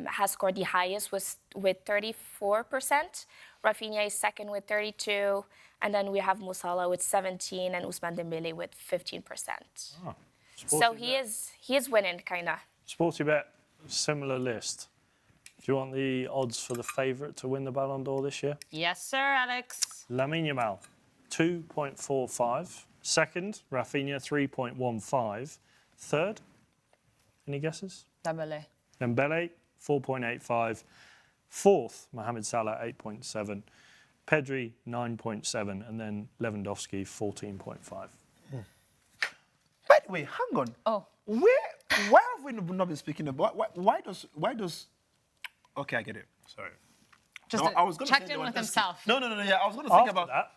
has scored the highest with 34%. Rafinha is second with 32%. And then we have Mo Salah with 17% and Ousmane Dembélé with 15%. Oh, so he is winning, kind of. SportyBet, similar list. Do you want the odds for the favourite to win the Ballon d'Or this year? Yes, sir, Alex. Lamine Yamal, 2.45. Second, Rafinha, 3.15. Third, any guesses? Dembélé. Dembélé, 4.85. Fourth, Mohamed Salah, 8.7. Pedri, 9.7. And then Lewandowski, 14.5. By the way, hang on. Oh. Why have we not been speaking about... Why does... Okay, I get it. Sorry. Just I was gonna checked say in there with was- himself. No. Yeah, I was going to think After about... that,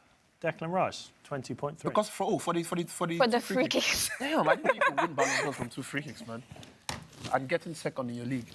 Declan Rice, 20.3. Because for the For the two free kicks. Damn, I didn't know you could win Ballon d'Or from 2 free kicks, man. And getting second in your league.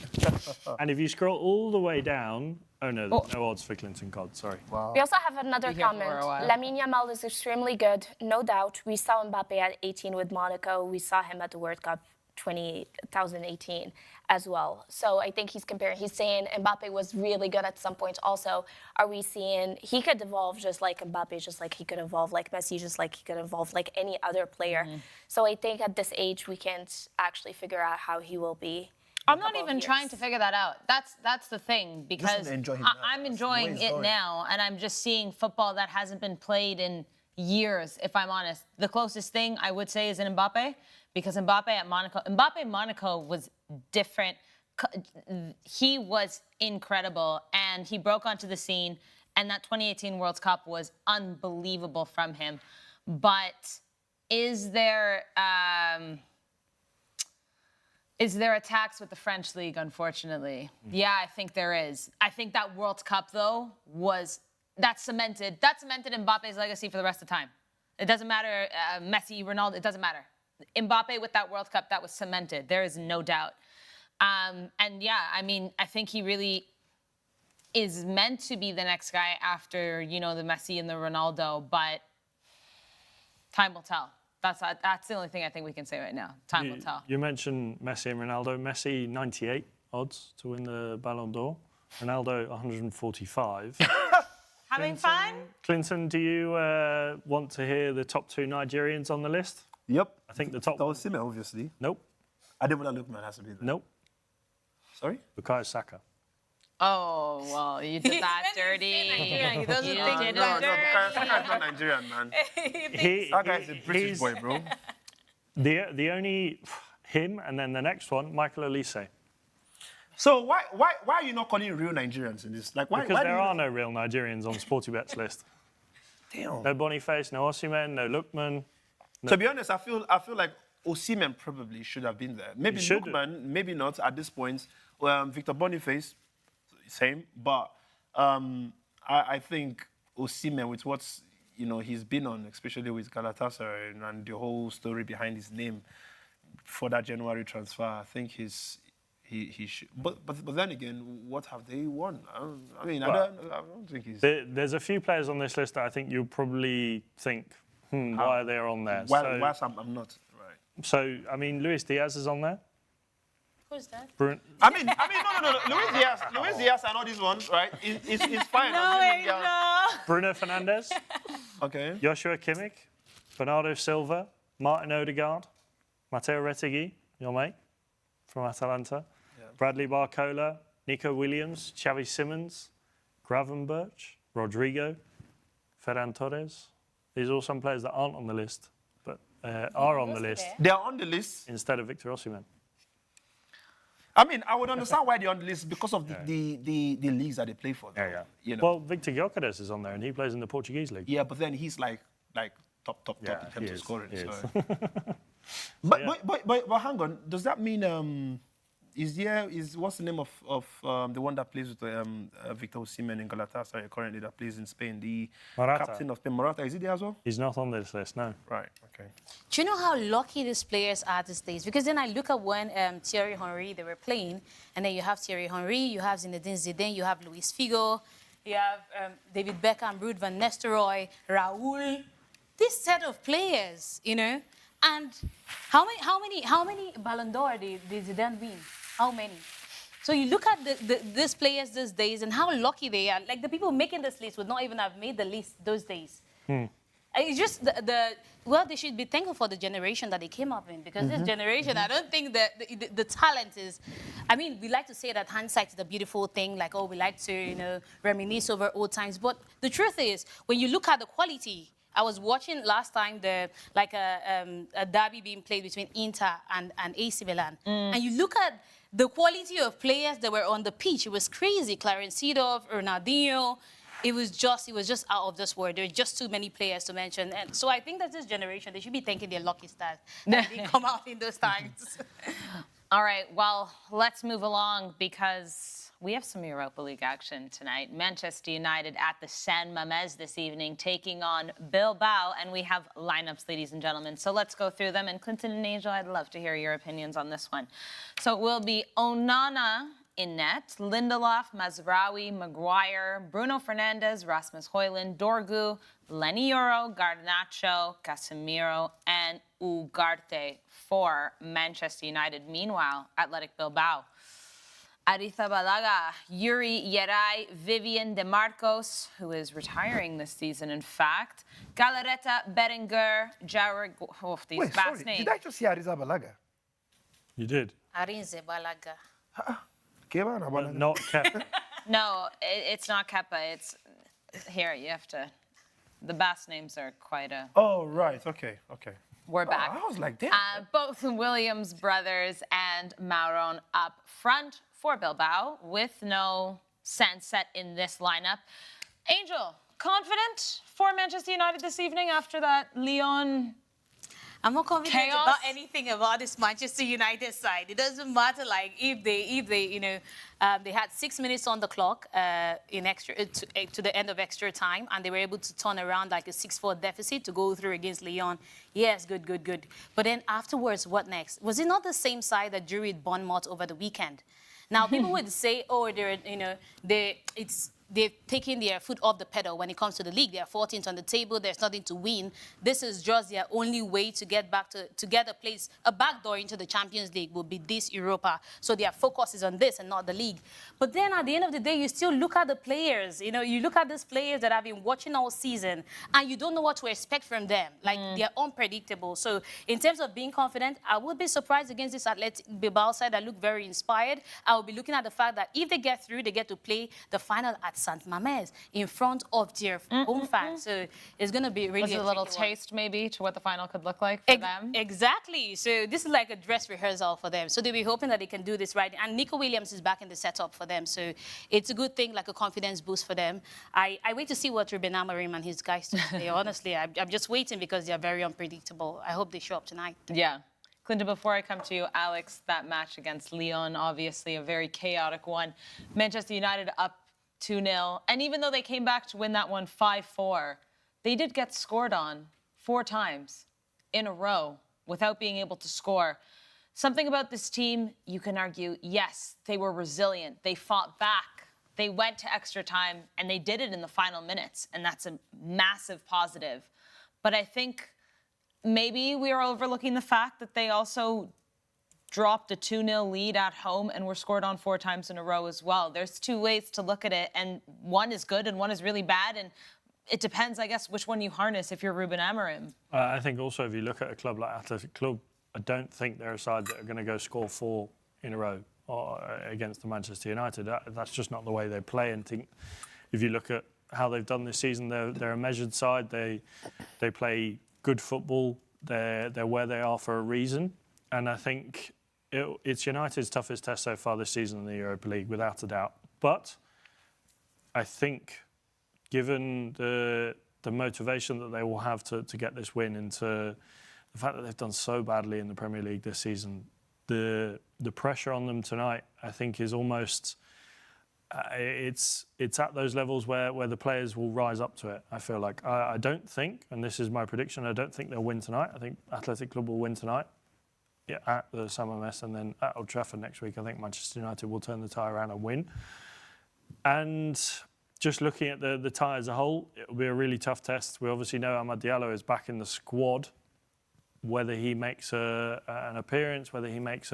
And if you scroll all the way down... Oh, no, Oh. no odds for KlintonCod, sorry. Wow. We also have another Be here for comment. a while. Lamine Yamal is extremely good, no doubt. We saw Mbappe at 18 with Monaco. We saw him at the World Cup 2018 as well. So I think he's comparing. He's saying Mbappe was really good at some point also. Are we seeing he could evolve just like Mbappe, just like he could evolve like Messi, just like he could evolve like any other player. So I think at this age, we can't actually figure out how he will be. I'm not couple of even trying years. to figure that out. That's the thing, because enjoy him now. I'm That's enjoying the way it's it going. now, and I'm just seeing football that hasn't been played in years, if I'm honest. The closest thing I would say is in Mbappe, because Mbappe at Monaco was different. He was incredible, and he broke onto the scene, and that 2018 World Cup was unbelievable from him. But is there a tax with the French league, unfortunately? Yeah, I think there is. I think that World Cup, though, that cemented Mbappe's legacy for the rest of the time. It doesn't matter, Messi, Ronaldo, it doesn't matter. Mbappe with that World Cup, that was cemented. There is no doubt. And yeah, I mean, I think he really is meant to be the next guy after, the Messi and the Ronaldo, but time will tell. That's the only thing I think we can say right now. Time will tell. You mentioned Messi and Ronaldo. Messi, 98 odds to win the Ballon d'Or. Ronaldo, 145. Having fun? Clinton, do you want to hear the top 2 Nigerians on the list? Yep. I think the top... That was Sime, obviously. Nope. Ademola Lookman has to be there. Nope. Sorry? Bukayo Saka. Oh, well, you did that dirty. He doesn't You think did that. it dirty. Saka is not Nigerian, man. That guy is a British boy, bro. The only... Him, and then the next one, Michael Olise. So why are you not calling real Nigerians in this? Like, why? Because why there are no real Nigerians on SportyBet's list. Damn. No Boniface, no Osimhen, no Lookman. To be honest, I feel like Osimhen probably should have been there. Maybe should. Lookman, maybe not at this point. Victor Boniface, same. But I think Osimhen, with what's he's been on, especially with Galatasaray and the whole story behind his name for that January transfer, I think he should. But then again, what have they won? I don't think he's. There's a few players on this list that I think you'll probably think, why are they on there? Whilst I'm not. Right. So, I mean, Luis Diaz is on there. Who's that? No. Luis Diaz and all these ones, right? It's fine. Bruno Fernandes, Okay. Joshua Kimmich, Bernardo Silva, Martin Odegaard, Matteo Retegui, your mate from Atalanta, Bradley Barcola, Nico Williams, Xavi Simons, Gravenberch, Rodrigo, Ferran Torres. These are all some players that aren't on the list, but are on the list They are on the list. instead of Victor Osimhen. I mean, I would understand why they're on the list because of the leagues that they play for. Though, Yeah. You know? Well, Victor Gyökeres is on there, and he plays in the Portuguese league. Yeah, but then he's like top Yeah, in terms of scoring. he is. So. but hang on, does that mean what's the name of the one that plays with Victor Osimhen in Galatasaray currently that plays in Spain, the Morata. captain of Spain, Morata, is he there as well? He's not on this list, no. Right. Okay. Do you know how lucky these players are these days? Because then I look at when Thierry Henry, they were playing, and then you have Thierry Henry, you have Zinedine Zidane, you have Luis Figo, you have David Beckham, Ruud van Nistelrooy, Raúl. This set of players, you know, and how many Ballon d'Or did Zidane win? How many? So you look at these players these days and how lucky they are. Like the people making this list would not even have made the list those days. It's just well, they should be thankful for the generation that they came up in, because this generation, I don't think that the talent is. I mean, we like to say that hindsight is a beautiful thing, like, oh, we like to, you know, reminisce over old times. But the truth is, when you look at the quality, I was watching last time a derby being played between Inter and AC Milan, and you look at the quality of players that were on the pitch. It was crazy. Clarence Seedorf, Ronaldinho. It was just out of this world. There were just too many players to mention. And so I think that this generation, they should be thanking their lucky stars that they come out in those times. All right, well, let's move along because we have some Europa League action tonight. Manchester United at the San Mamés this evening, taking on Bilbao, and we have lineups, ladies and gentlemen. So let's go through them. And Clinton and Angel, I'd love to hear your opinions on this one. So it will be Onana in net, Lindelof, Mazraoui, Maguire, Bruno Fernandes, Rasmus Højlund, Dorgu, Lenny Yoro, Garnacho, Casemiro, and Ugarte for Manchester United. Meanwhile, Athletic Bilbao, Arrizabalaga, Yuri Yeray, Vivian De Marcos, who is retiring this season, in fact, Galarreta, Berenguer, Jared... Oh, these Wait, fast sorry, names. did I just see Arrizabalaga? You did? Arrizabalaga. Not Kepa. No, it's not Kepa. It's... Here, you have to... The Basque names are quite a... Oh, right. Okay. We're back. I was like, damn. Both Williams brothers and Mauron up front for Bilbao with no sense set in this lineup. Angel, confident for Manchester United this evening after that Lyon... I'm not confident Chaos? about anything about this Manchester United side. It doesn't matter, like, if they you know, they had 6 minutes on the clock in extra to the end of extra time, and they were able to turn around like a 6-4 deficit to go through against Lyon. Yes, good. But then afterwards, what next? Was it not the same side that drew with Bournemouth over the weekend? Now people would say, oh, they've taken their foot off the pedal when it comes to the league. They are 14th on the table. There's nothing to win. This is just their only way to get back to get a place, a backdoor into the Champions League will be this Europa. So their focus is on this and not the league. But then at the end of the day, you still look at the players. You know, you look at these players that have been watching all season, and you don't know what to expect from them. Like, they're unpredictable. So in terms of being confident, I would be surprised against this Athletic Bilbao side that look very inspired. I will be looking at the fact that if they get through, they get to play the final at Sant Mamés in front of their own fans. So it's going to be really Was it a little taste, maybe, to what the final could look like for them? Exactly. So this is like a dress rehearsal for them. So they'll be hoping that they can do this right. And Nico Williams is back in the setup for them. So it's a good thing, like a confidence boost for them. I wait to see what Ruben Amorim and his guys do today. Honestly, I'm just waiting because they're very unpredictable. I hope they show up tonight. Yeah. Clinton, before I come to you, Alex, that match against Lyon, obviously a very chaotic one. Manchester United up 2-0. And even though they came back to win that one 5-4, they did get scored on 4 times in a row without being able to score. Something about this team, you can argue, yes, they were resilient. They fought back. They went to extra time, and they did it in the final minutes. And that's a massive positive. But I think maybe we are overlooking the fact that they also dropped a 2-0 lead at home and were scored on 4 times in a row as well. There's 2 ways to look at it, and one is good and one is really bad, and it depends, I guess, which one you harness if you're Ruben Amorim. I think also if you look at a club like Athletic Club, I don't think they're a side that are going to go score 4 in a row against the Manchester United. That's just not the way they play. And think if you look at how they've done this season, they're a measured side. They play good football. They're where they are for a reason. And I think it's United's toughest test so far this season in the Europa League, without a doubt. But I think, given the motivation that they will have to get this win, and to the fact that they've done so badly in the Premier League this season, the pressure on them tonight, I think, is almost it's at those levels where the players will rise up to it. I feel like I don't think, and this is my prediction, I don't think they'll win tonight. I think Athletic Club will win tonight. Yeah, at the Summer Mess, and then at Old Trafford next week, I think Manchester United will turn the tie around and win. And just looking at the tie as a whole, it will be a really tough test. We obviously know Amad Diallo is back in the squad. Whether he makes an appearance, whether he makes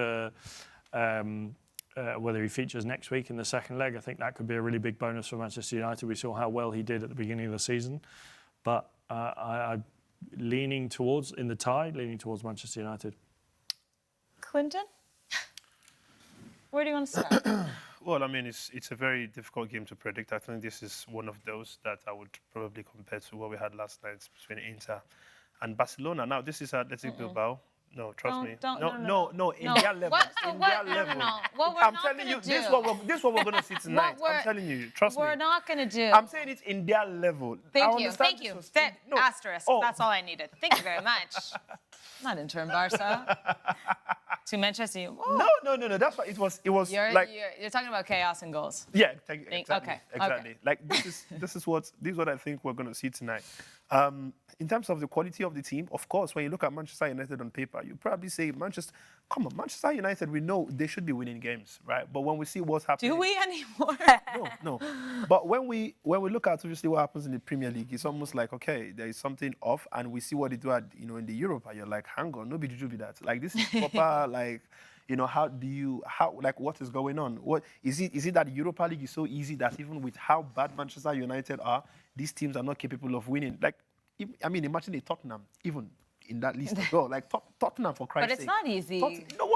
whether he features next week in the second leg, I think that could be a really big bonus for Manchester United. We saw how well he did at the beginning of the season, but I'm leaning towards Manchester United. Clinton, where do you want to start? Well, I mean, it's a very difficult game to predict. I think this is one of those that I would probably compare to what we had last night between Inter and Barcelona. Now, this is Athletic Bilbao. No, trust me. No, in their level. What? So in what? their level. No. What we're I'm not telling gonna you, do. this is what we're going to see tonight. I'm telling you, trust me. We're not going to do. I'm saying it in their level. Thank you. No. Asterisk. Oh. That's all I needed. Thank you very much. Not Inter Barca. To Manchester. Oh. No. That's why it was You're talking about chaos and goals. Yeah, exactly. Okay. Like this is what I think we're going to see tonight. In terms of the quality of the team, of course, when you look at Manchester United on paper, you probably say Manchester United, we know they should be winning games, right? But when we see what's happening, Do we anymore? No. But when we look at obviously what happens in the Premier League, it's almost like, okay, there is something off, and we see what they do at in the Europa. You're like, hang on, nobody should be that. Like, this is proper. Like, what is going on? What is it? Is it that the Europa League is so easy that even with how bad Manchester United are, these teams are not capable of winning? Like, I mean, imagine a Tottenham even in that list as well. Like Tottenham, for Christ's sake. But it's not easy. What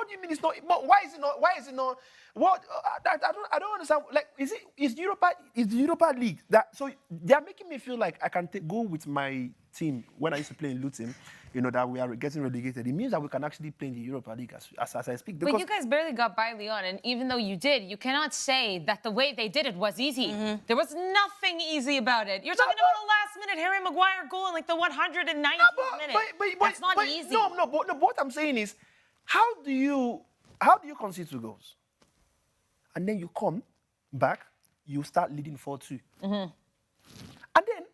do you mean it's not? But why is it not? Why is it not? What? I don't understand. Like, is the Europa League that? So they are making me feel like I can go with my team when I used to play in Luton. That we are getting relegated. It means that we can actually play in the Europa League as I speak. But you guys barely got by Lyon, and even though you did, you cannot say that the way they did it was easy. Mm-hmm. There was nothing easy about it. You're talking about a last-minute Harry Maguire goal in like the 190th minute. That's not easy. No. But what I'm saying is, how do you concede 2 goals, and then you come back, you start leading 4-2, and then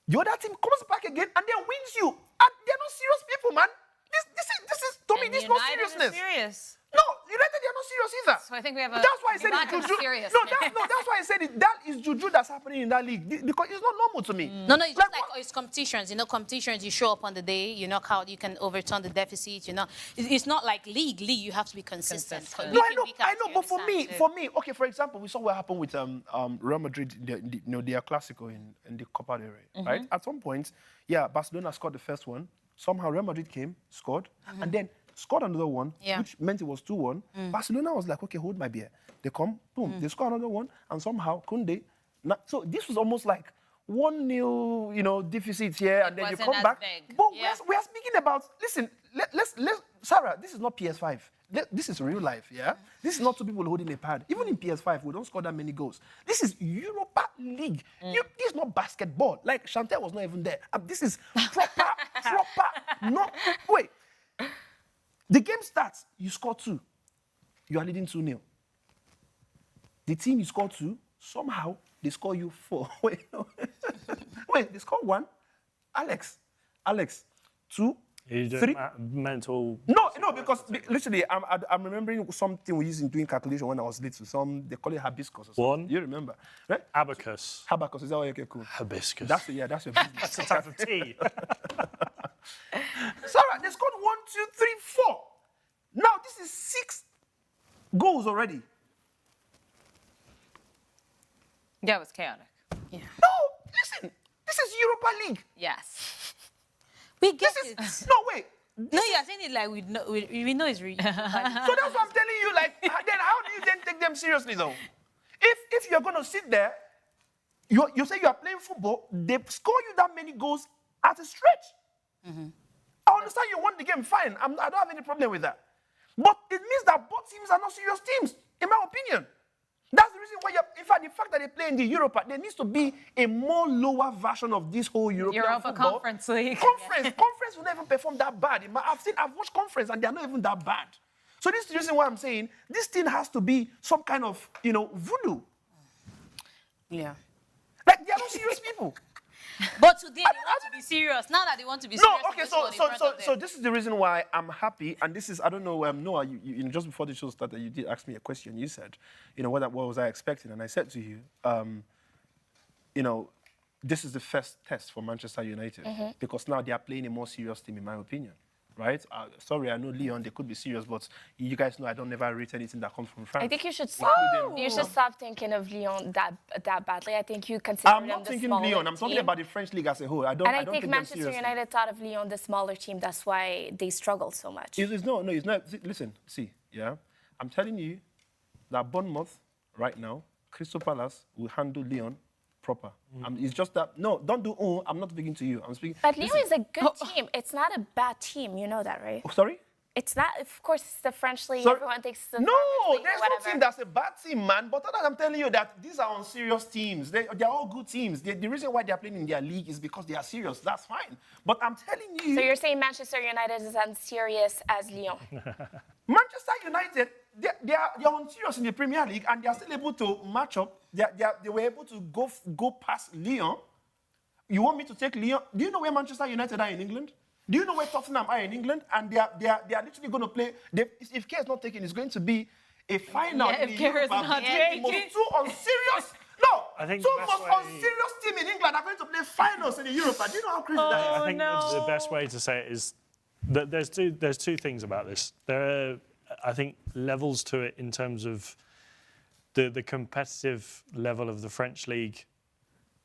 the other team comes back again and then wins you. And they're not serious people, man. This is to me, this is not seriousness. Serious. No, United, they're not serious either. So I think we have That's why I said it's juju. That's why I said it. That is juju that's happening in that league because it's not normal to me. No, it's just like it's competitions. Competitions. You show up on the day, you knock out, you can overturn the deficit. It's not like league. You have to be consistent. No, I know. But for me, okay. For example, we saw what happened with Real Madrid, their Clásico in the Copa del Rey, right? At some point, Barcelona scored the first one. Somehow Real Madrid came, scored, and then scored another one, which meant it was 2-1. Barcelona was like, okay, hold my beer. They come, boom, they score another one, and somehow Koundé. So this was almost like 1-0, deficit here, and then you come back. Big. But we are speaking about. Listen, let's Sara. This is not PS5. This is real life, yeah. This is not 2 people holding a pad. Even in PS5, we don't score that many goals. This is Europa League. This is not basketball. Like Chantel was not even there. This is proper. No, wait. The game starts. You score 2. You are leading 2-0. The team you score 2. Somehow they score you 4. Wait, they score 1. Alex, 2. 3. Mental. No, because literally, I'm remembering something we used in doing calculation when I was little. They call it hibiscus or something. 1. You remember, right? Abacus. Hibiscus, is that okay? Cool. Hibiscus. That's your business. That's a type of tea. Sarah, they scored 1, 2, 3, 4. Now this is 6 goals already. Yeah, it was chaotic. Yeah. No, listen, this is Europa League. Yes. We get it. No, wait. No, you're saying it like we know it's real. So that's what I'm telling you. Like, then how do you then take them seriously, though? If you're gonna sit there, you say you are playing football, they score you that many goals at a stretch. I understand you won the game, fine. I don't have any problem with that. But it means that both teams are not serious teams, in my opinion. That's the reason why, in fact, the fact that they play in the Europa, there needs to be a more lower version of this whole European Europa football. Conference League. Conference will not even perform that bad. I've watched conference and they're not even that bad. So this is the reason why I'm saying this thing has to be some kind of, voodoo. Yeah. Like, they are not serious people. But today they want to be serious. Now that they want to be serious. No, okay, so this is the reason why I'm happy, and this is, I don't know, Nouha, you just before the show started, you did ask me a question. You said, what was I expecting? And I said to you, this is the first test for Manchester United because now they are playing a more serious team, in my opinion. Right? Sorry, I know Lyon, they could be serious, but you guys know I don't never rate anything that comes from France. I think you should stop. You should stop thinking of Lyon that badly. I think you consider them the smaller team. I'm not thinking Lyon. I'm talking about the French league as a whole. I think Manchester United thought of Lyon the smaller team. That's why they struggled so much. It's not. Listen, yeah. I'm telling you that Bournemouth right now, Crystal Palace will handle Lyon proper. It's just that, no, don't do, I'm not speaking to you. I'm speaking. But Lyon is a good team. It's not a bad team. You know that, right? Oh, sorry? It's not, of course, it's the French league. Sorry? Everyone thinks it's the No, French league there's no team that's a bad team, man. But I'm telling you that these are unserious teams. They're all good teams. The reason why they're playing in their league is because they are serious. That's fine. But I'm telling you. So you're saying Manchester United is as serious as Lyon? Manchester United, they're unserious in the Premier League, and they're still able to match up. They were able to go past Lyon. You want me to take Lyon? Do you know where Manchester United are in England? Do you know where Tottenham are in England? And they are literally going to play. If care is not taken, it's going to be a final. Yeah, if care is not taken. Two unserious. No, I think two most unserious team in England are going to play finals in the Europa. Do you know how crazy that is? I think the best way to say it is that there's two things about this. There are, I think, levels to it in terms of the competitive level of the French league.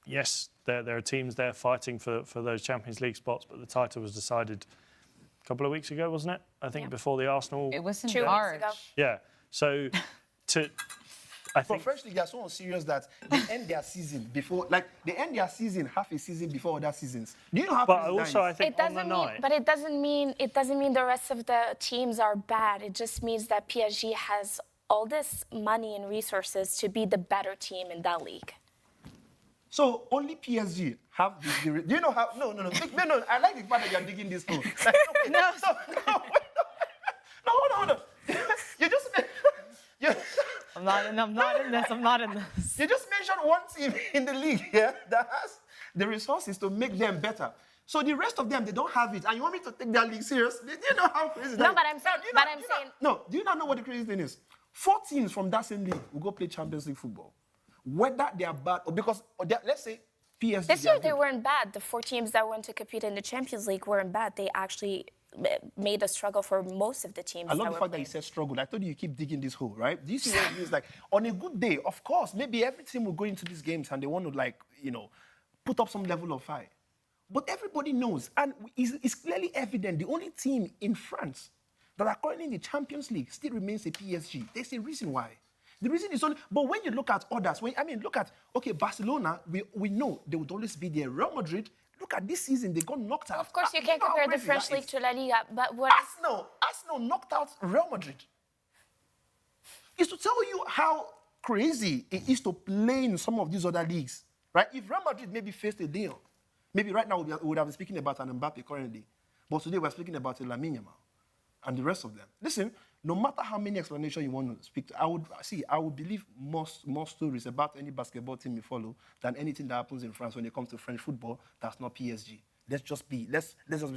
Yes, there are teams there fighting for those Champions League spots, but the title was decided a couple of weeks ago, wasn't it? I think before the Arsenal. It was in 2 weeks March. ago. Yeah. So, I think. For French league, they are so serious that they end their season before, they end their season half a season before other seasons. Do you know how? But also, I think it doesn't mean the rest of the teams are bad. It just means that PSG has all this money and resources to be the better team in that league. So only PSG have this. Do you know how? No. I like the fact that you're digging this hole. Hold on. You just. I'm not in this. You just mentioned one team in the league here that has the resources to make them better. So the rest of them, they don't have it. And you want me to take that league serious? Do you know how crazy that is? No, but I'm saying. No, do you not know what the crazy thing is? 4 teams from that same league will go play Champions League football. Whether they are bad or because, let's say, PSG. This year they weren't bad. The 4 teams that went to compete in the Champions League weren't bad. They actually made a struggle for most of the teams. I love the fact that you said struggle. I told you keep digging this hole, right? Do you see what it means? Like, on a good day, of course, maybe every team will go into these games and they want to, put up some level of fight. But everybody knows, and it's clearly evident, the only team in France that are currently in the Champions League still remains a PSG. There's a reason why. The reason is only, but when you look at others, look at, Barcelona, we know they would always be there. Real Madrid, look at this season, they got knocked out. Of course, you can't compare the French league to La Liga, but what Arsenal knocked out Real Madrid. It's to tell you how crazy it is to play in some of these other leagues, right? If Real Madrid maybe faced a deal, maybe right now we would have been speaking about an Mbappe currently, but today we're speaking about a Lamine Yamal and the rest of them. Listen, no matter how many explanations you want to speak to, I would believe more stories about any basketball team you follow than anything that happens in France when it comes to French football that's not PSG. Let's just be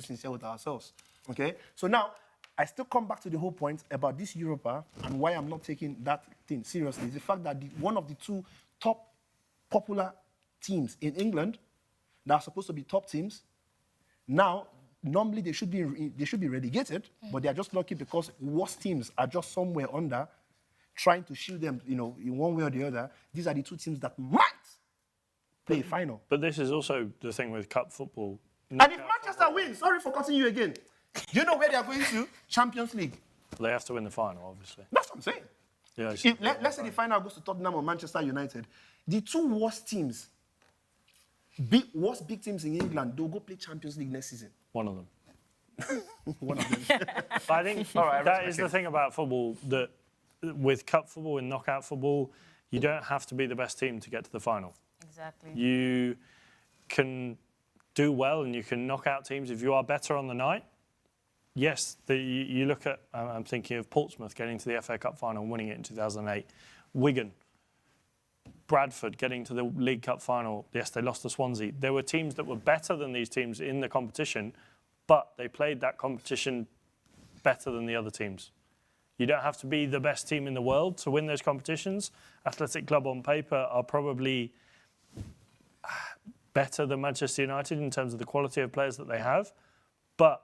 sincere with ourselves. Okay? So now, I still come back to the whole point about this Europa and why I'm not taking that thing seriously. Is the fact that one of the 2 top popular teams in England that are supposed to be top teams, now normally they should be relegated, but they are just lucky because worst teams are just somewhere under, trying to shield them, in one way or the other. These are the 2 teams that might play a final. But this is also the thing with cup football. And if Manchester wins, sorry for cutting you again, do you know where they are going to? Champions League. They have to win the final, obviously. That's what I'm saying. Yeah, Let's say the final goes to Tottenham or Manchester United. The 2 worst teams, worst big teams in England, they'll go play Champions League next season. One of them. One of them. But I think that is the thing about football, that with cup football and knockout football, you don't have to be the best team to get to the final. Exactly. You can do well and you can knock out teams if you are better on the night. Yes, you look at, I'm thinking of Portsmouth getting to the FA Cup final and winning it in 2008. Wigan, Bradford getting to the League Cup final. Yes, they lost to Swansea. There were teams that were better than these teams in the competition, but they played that competition better than the other teams. You don't have to be the best team in the world to win those competitions. Athletic Club on paper are probably better than Manchester United in terms of the quality of players that they have, but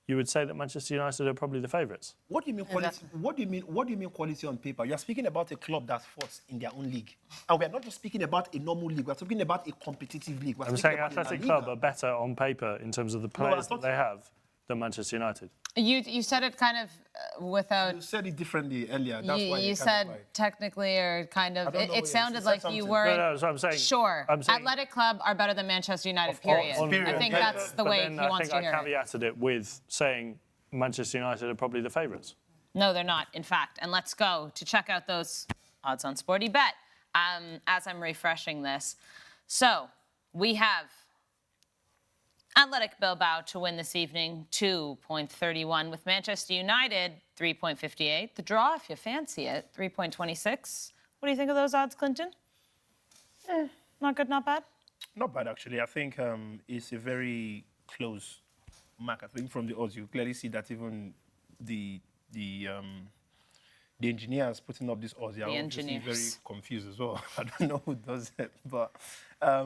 you would say that Manchester United are probably the favourites. What do you mean quality? Exactly. What do you mean quality on paper? You're speaking about a club that fights in their own league, and we're not just speaking about a normal league. We're speaking about a competitive league. I'm saying Athletic Club are better on paper in terms of the players that they have than Manchester United. You said it kind of without... You said it differently earlier. That's why you said technically or kind of... It sounded like you weren't... No, so I'm saying... Sure. Athletic Club are better than Manchester United, period. I think that's the way he wants to hear it. I think I caveated it with saying Manchester United are probably the favourites. No, they're not, in fact. And let's go to check out those odds on Sporty Bet as I'm refreshing this. So we have Athletic Bilbao to win this evening, 2.31. With Manchester United, 3.58. The draw, if you fancy it, 3.26. What do you think of those odds, Clinton? Not good, not bad? Not bad, actually. I think it's a very close mark. I think from the odds, you clearly see that even the engineers putting up these odds, they are obviously very confused as well. I don't know who does it, but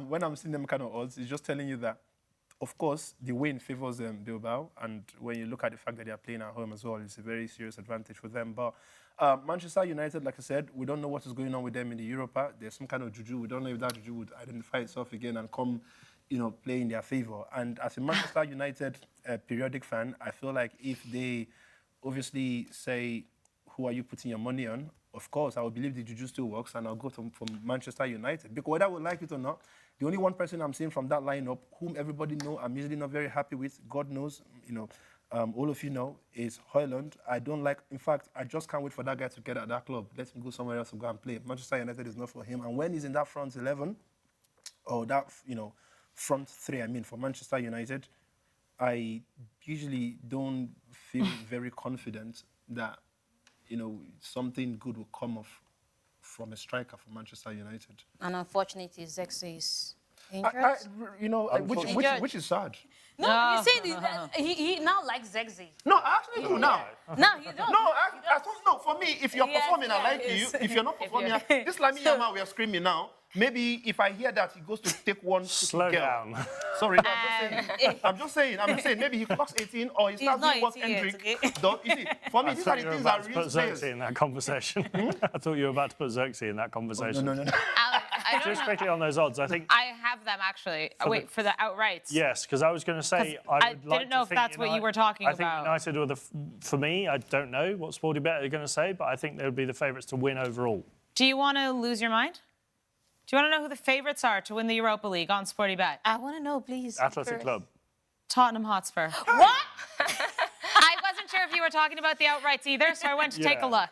when I'm seeing them kind of odds, it's just telling you that, of course, the win favours Bilbao, and when you look at the fact that they are playing at home as well, it's a very serious advantage for them. But Manchester United, like I said, we don't know what is going on with them in the Europa. There's some kind of juju. We don't know if that juju would identify itself again and come, play in their favour. And as a Manchester United periodic fan, I feel like if they obviously say, who are you putting your money on? Of course, I would believe the juju still works, and I'll go from Manchester United. Because whether I would like it or not, the only one person I'm seeing from that lineup, whom everybody know, I'm usually not very happy with, God knows, all of you know, is Højlund. I don't like, in fact, I just can't wait for that guy to get at that club. Let him go somewhere else to go and play. Manchester United is not for him. And when he's in that front 11, or that, front three, for Manchester United, I usually don't feel very confident that, something good will come off from a striker for Manchester United. And unfortunately, Zexi is injured. Which is sad. No, you saying he now likes Zexi. No, I actually do now. No, you don't. No, for me, if you're performing, I like you. If you're not performing, this Lamine Yamal we are screaming now. Maybe if I hear that he goes to take one slow down. Sorry, no, I'm just saying, maybe he clocks 18 or he starts doing what Hendrick does. You see, for me, these are the things that real players. In that conversation. I thought you were about to put Xerxes in that conversation. Oh, no. Just quickly on those odds, I think... I have them, actually. For the outrights. Yes, because I was going to say... I didn't know if that's what you were talking about. I think United were for me, I don't know what Sporty Bet are going to say, but I think they would be the favourites to win overall. Do you want to lose your mind? Do you want to know who the favourites are to win the Europa League on Sporty Bet? I want to know, please. Athletic Club. Tottenham Hotspur. What? I wasn't sure if you were talking about the outrights either, so I went to take a look.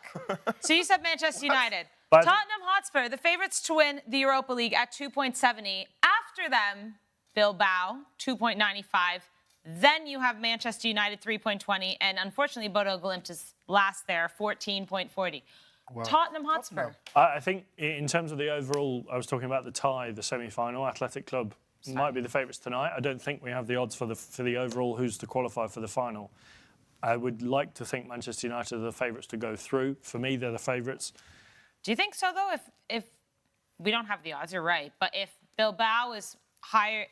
So you said Manchester United. Tottenham Hotspur, the favourites to win the Europa League at 2.70. After them, Bilbao, 2.95. Then you have Manchester United, 3.20. And unfortunately, Bodo Glimt is last there, 14.40. Wow. Tottenham Hotspur. I think in terms of the overall, I was talking about the tie, the semi-final. Athletic Club might be the favourites tonight. I don't think we have the odds for the overall who's to qualify for the final. I would like to think Manchester United are the favourites to go through. For me, they're the favourites. Do you think so, though? If we don't have the odds, you're right. But if Bilbao is higher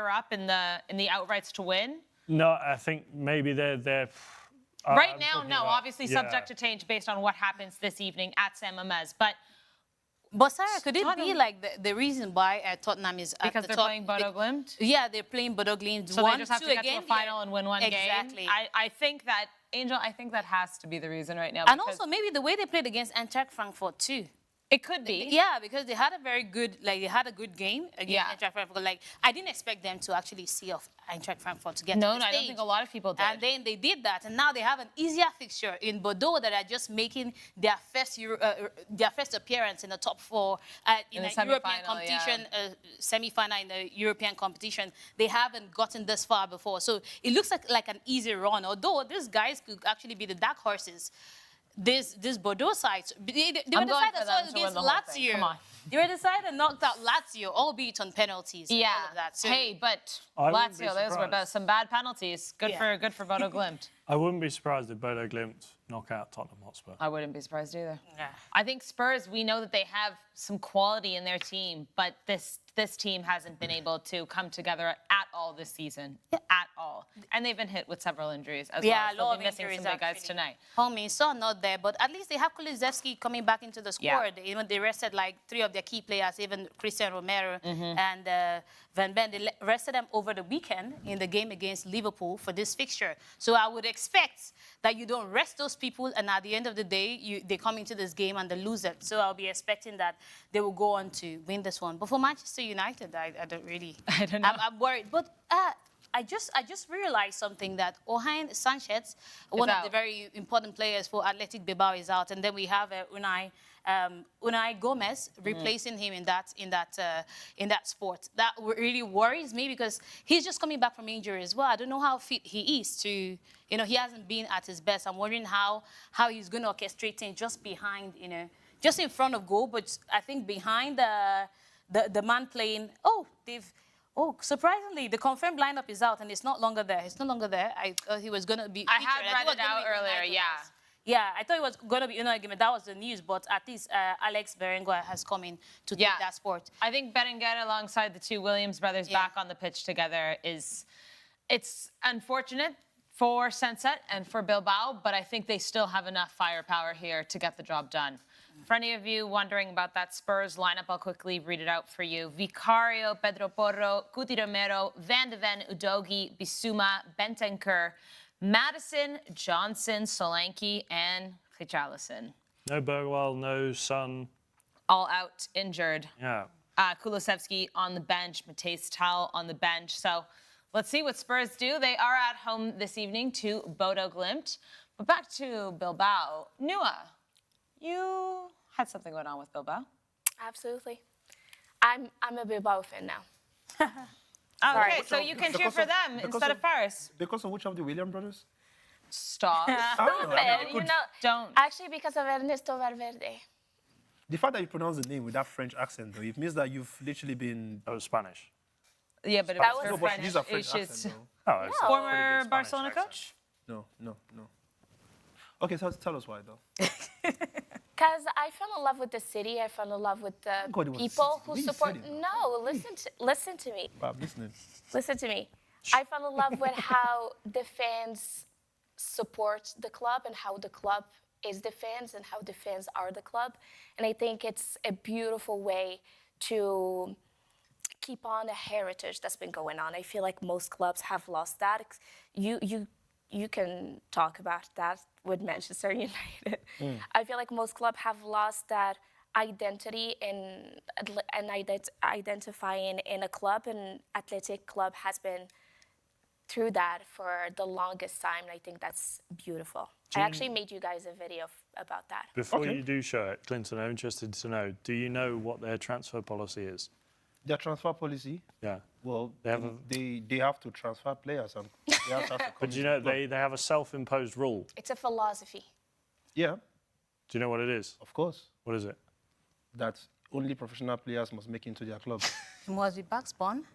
up in the outrights to win? No, I think maybe they're right now, no. Obviously, subject to change based on what happens this evening at San Mamés. But Sara, could it be like the reason why Tottenham is at the top? Because they're playing Bodo Glimt? Yeah, they're playing Bodo Glimt. So they just have to get to a final and win one game? Exactly. I think that, Angel, I think that has to be the reason right now. And also maybe the way they played against Eintracht Frankfurt too. It could be. Yeah, because they had a very good, they had a good game against Yeah. Eintracht Frankfurt. Like, I didn't expect them to actually see off Eintracht Frankfurt to get to No, the no, I don't stage. think a lot of people did. And then they did that, and now they have an easier fixture in Bordeaux that are just making their first appearance in the top 4 in the a European semi-final, competition, semi-final in the European competition. They haven't gotten this far before, so it looks like an easy run. Although these guys could actually be the dark horses. This Bordeaux side, they were I'm going decided for them to against win the whole thing. Lazio. Come on. They were decided knocked out Lazio, albeit on penalties. And Yeah. all of that. So, Hey, but I wouldn't be Lazio, those were surprised. some bad penalties. Good Yeah. for Bodo Glimt. I wouldn't be surprised if Bodo Glimt knock out Tottenham Hotspur. I wouldn't be surprised either. Yeah. I think Spurs, we know that they have some quality in their team, but this team hasn't been able to come together at all this season. At all. And they've been hit with several injuries as Yeah, well. a They'll lot be of missing injuries some big guys actually. tonight. Homie, so not there, but at least they have Kulusevski coming back into the squad. Yeah. Even they rested like 3 of their key players, even Christian Romero Mm-hmm. and Van Ben. They rested them over the weekend in the game against Liverpool for this fixture. So I would expect that you don't rest those people, and at the end of the day, they come into this game and they lose it. So I'll be expecting that they will go on to win this one. But for Manchester United, I don't really. I don't know. I'm worried, but. I just realized something, that Ohain Sanchez, one of out. the very important players for Athletic Bilbao, is out, and then we have Unai Gomez replacing him in that sport. That really worries me because he's just coming back from injury as well. I don't know how fit he is to, he hasn't been at his best. I'm wondering how he's going to orchestrate things just behind, just in front of goal, but I think behind the man playing. Oh, surprisingly, the confirmed lineup is out, and it's no longer there. It's no longer there. He was going to be. I featured. had thought read it was it gonna out be Unai earlier, Gomez. yeah. Yeah, I thought it was going to be Unai Gomez. That was the news, but at least Alex Berenguer has come in to take that sport. I think Berenguer alongside the two Williams brothers back on the pitch together it's unfortunate for Sunset and for Bilbao, but I think they still have enough firepower here to get the job done. For any of you wondering about that Spurs lineup, I'll quickly read it out for you. Vicario, Pedro Porro, Cuti Romero, Van de Ven, Udogi, Bissouma, Bentancur, Madison, Johnson, Solanke, and Richarlison. No Bergwall, no Son. All out, injured. Yeah. Kulusevski on the bench, Matthijs Tal on the bench. So let's see what Spurs do. They are at home this evening to Bodo Glimt. But back to Bilbao. Nouha, you had something going on with Bilbao. Absolutely. I'm a Bilbao fan now. Okay, so you can cheer for them instead of Paris. Because of which of the Williams brothers? Stop. Don't. Actually, because of Ernesto Valverde. The fact that you pronounce the name with that French accent, though, it means that you've literally been. That was Spanish. Yeah, but it That was was her No, but French. she's a French She's accent, though. Oh, it's No. a former pretty good Spanish Barcelona accent. coach. No. Okay, so tell us why, though. Because I fell in love with the city. I fell in love with the God, it was people city. who When you support. said it, No, listen to me. I'm listening. Listen to me. I fell in love with how the fans support the club and how the club is the fans and how the fans are the club. And I think it's a beautiful way to keep on a heritage that's been going on. I feel like most clubs have lost that. You can talk about that with Manchester United. I feel like most clubs have lost that identity and identifying in a club, and Athletic Club has been through that for the longest time. And I think that's beautiful. I actually made you guys a video about that. Before you do show it, Clinton, I'm interested to know, do you know what their transfer policy is? Their transfer policy, Yeah. well, They have they have to transfer players and players have to come But do you into know the club. they have a self-imposed rule? It's a philosophy. Yeah, Do you know what it is? of course. What is it? That only professional players must make into their club. It must be Bugs-born.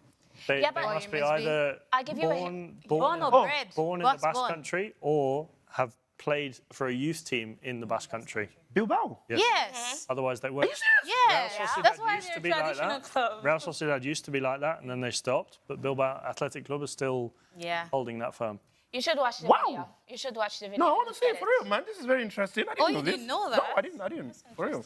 They, Yeah, they but- must be Or it must be- either I'll give you a Born or Oh, bred. born in the Basque Bugs-born. country or have played for a youth team in the Basque country. Bilbao. Yes. Otherwise, they won't. Yes. Sociedad That's why used they're to a be like traditional that. club. Real Sociedad used to be like that, and then they stopped. But Bilbao Athletic Club is still Yeah. holding that firm. You should watch the Wow. video. You should watch the video. No, I and want to look say at it for it. real, man. This is very interesting. I didn't Oh, know you this. didn't know No, that? I didn't. For real.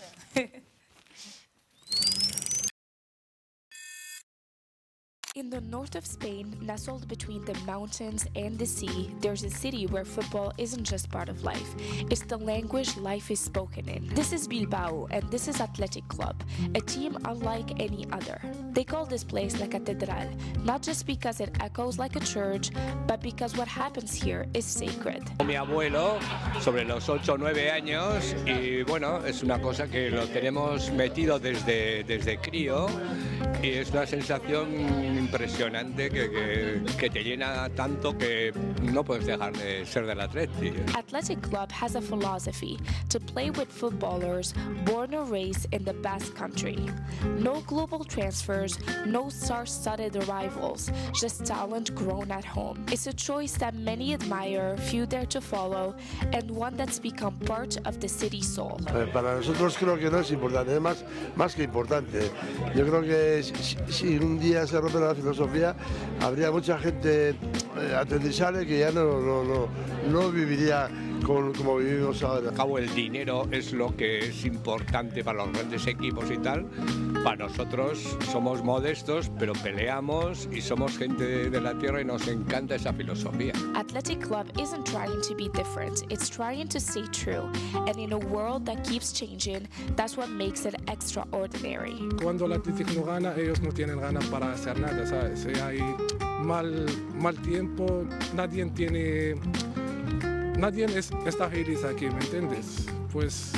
In the north of Spain, nestled between the mountains and the sea, there's a city where football isn't just part of life. It's the language life is spoken in. This is Bilbao, and this is Athletic Club, a team unlike any other. They call this place La Catedral, not just because it echoes like a church, but because what happens here is sacred. Mi abuelo, sobre los 8 o 9 años, y bueno, es una cosa que lo tenemos metido desde crío, y es una sensación impresionante que te llena tanto que no puedes dejar de ser del Atleti. Athletic Club has a philosophy to play with footballers born or raised in the Basque Country. No global transfers, no star-studded arrivals, just talent grown at home. It's a choice that many admire, few dare to follow, and one that's become part of the city's soul. Para nosotros creo que no es importante, es más que importante. Yo creo que si un día se rompe la filosofía, habría mucha gente atendisable que ya no viviría como vivimos ahora. Al cabo, el dinero es lo que es importante para los grandes equipos y tal. Para nosotros somos modestos, pero peleamos y somos gente de la tierra y nos encanta esa filosofía. Athletic Club isn't trying to be different, it's trying to stay true. And in a world that keeps changing, that's what makes it extraordinary. Cuando el Athletic no gana, ellos no tienen ganas para hacer nada, ¿sabes? Si hay mal tiempo, nadie está feliz aquí, ¿me entiendes? Pues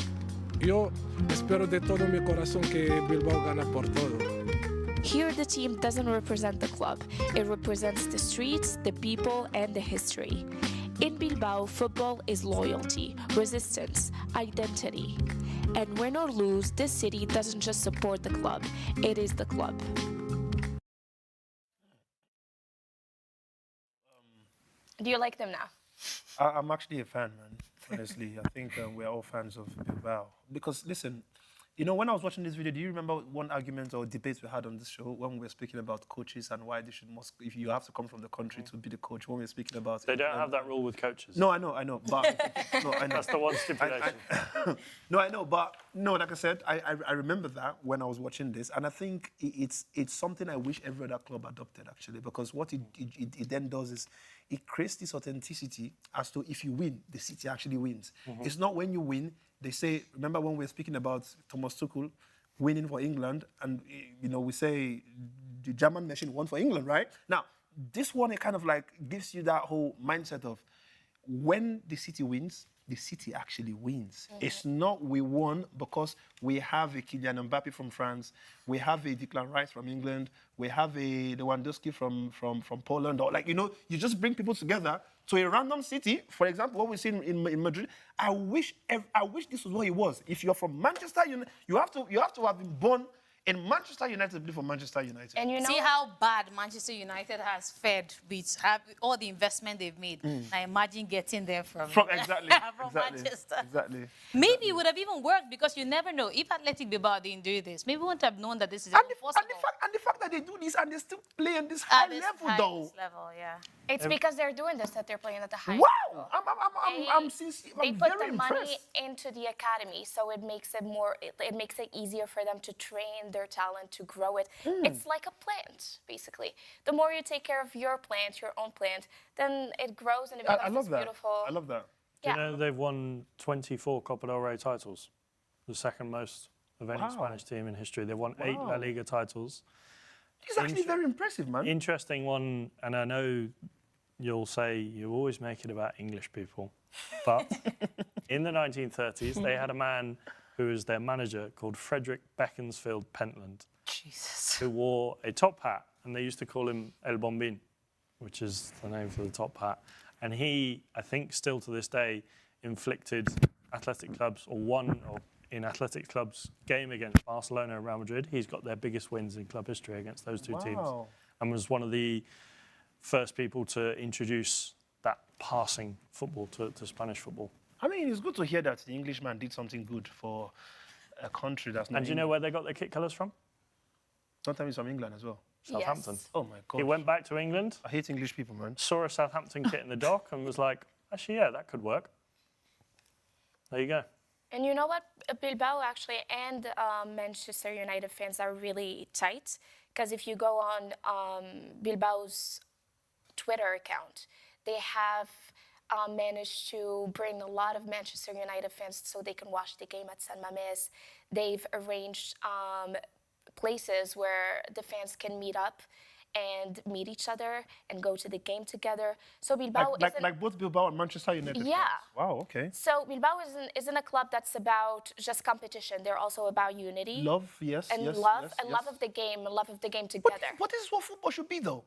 yo espero de todo mi corazón que Bilbao gana por todo. Here, the team doesn't represent the club. It represents the streets, the people, and the history. In Bilbao, football is loyalty, resistance, identity. And win or lose, this city doesn't just support the club, it is the club. Do you like them now? I'm actually a fan, man. Honestly, I think we're all fans of Bilbao. Because, listen, you know, when I was watching this video, do you remember one argument or debate we had on this show when we were speaking about coaches and why they should if you have to come from the country to be the coach? When we were speaking about They don't have that rule with coaches. No, I know, but no, I know. That's the one stipulation. No, I know, but no, like I said, I remember that when I was watching this, and I think it's something I wish every other club adopted actually, because what it then does is it creates this authenticity as to if you win, the city actually wins. It's not when you win. They say, remember when we were speaking about Thomas Tuchel winning for England, and you know we say the German machine won for England, right? Now, this one, it kind of like gives you that whole mindset of when the city wins, the city actually wins. It's not we won because we have a Kylian Mbappe from France, we have a Declan Rice from England, we have a Lewandowski from Poland, or like, you know, you just bring people together to a random city. For example, what we see in Madrid, I wish this was what it was. If you're from Manchester, you have to have been born in Manchester United to play for Manchester United. And you know, see how bad Manchester United has fared with all the investment they've made. Now imagine getting there from Manchester. Exactly. Maybe it would have even worked because you never know. If Athletic Bilbao didn't do this, maybe we wouldn't have known that this is possible. And the fact that they do this and they still play on this high level, though. Yeah. It's because they're doing this that they're playing at the high Wow! level. I'm sincere. They I'm put very the money impressed. into the academy, so it makes it more. It makes it easier for them to train their talent, to grow it. It's like a plant, basically. The more you take care of your plant, your own plant, then it grows and it becomes beautiful. I love that. Do you know they've won 24 Copa del Rey titles, the second most of any Spanish team in history. They've won 8 La Liga titles. It's actually very impressive, man. Interesting one, and I know you'll say you always make it about English people, but in the 1930s, they had a man who was their manager called Frederick Beaconsfield Pentland, who wore a top hat, and they used to call him El Bombín, which is the name for the top hat. And he, I think, still to this day, inflicted Athletic Clubs, or won in Athletic Club's game against Barcelona and Real Madrid. He's got their biggest wins in club history against those two teams, and was one of the first people to introduce that passing football to Spanish football. I mean, it's good to hear that the Englishman did something good for a country that's not. And do you know where they got their kit colours from? Don't tell me it's from England as well. Southampton. Yes. Oh my God. He went back to England. I hate English people, man. Saw a Southampton kit in the dock and was like, actually, yeah, that could work. There you go. And you know what? Bilbao actually and Manchester United fans are really tight because if you go on Bilbao's Twitter account, they have managed to bring a lot of Manchester United fans so they can watch the game at San Mamés. They've arranged places where the fans can meet up and meet each other and go to the game together. So Bilbao like both Bilbao and Manchester United. Yeah. Fans. Wow. Okay. So Bilbao isn't a club that's about just competition. They're also about unity. Love, yes, and yes, love yes, and yes. love of the game and love of the game together. But this is what football should be, though.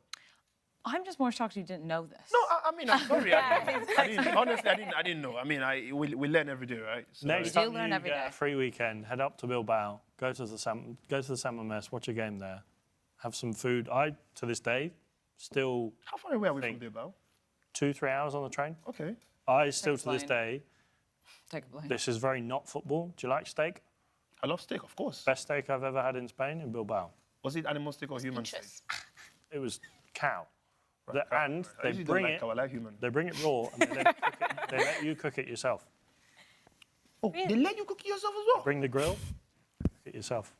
I'm just more shocked you didn't know this. No, I mean, I'm sorry. Honestly, I didn't know. I mean, we learn every day, right? So, Next do time learn you every get day. a free weekend, head up to Bilbao, go to the San Mamés, watch a game there, have some food. I, to this day, still how far away are we from Bilbao? 2-3 hours on the train. Okay. I still, Take a to this plane. day, Take a plane. this is very not football. Do you like steak? I love steak, of course. Best steak I've ever had in Spain, in Bilbao. Was it animal steak or human steak? It was cow. Right, And I they usually bring don't like it. cow, I like human. They bring it raw, and they let you cook it yourself. Oh, they let you cook it yourself as well? Bring the grill, cook it yourself.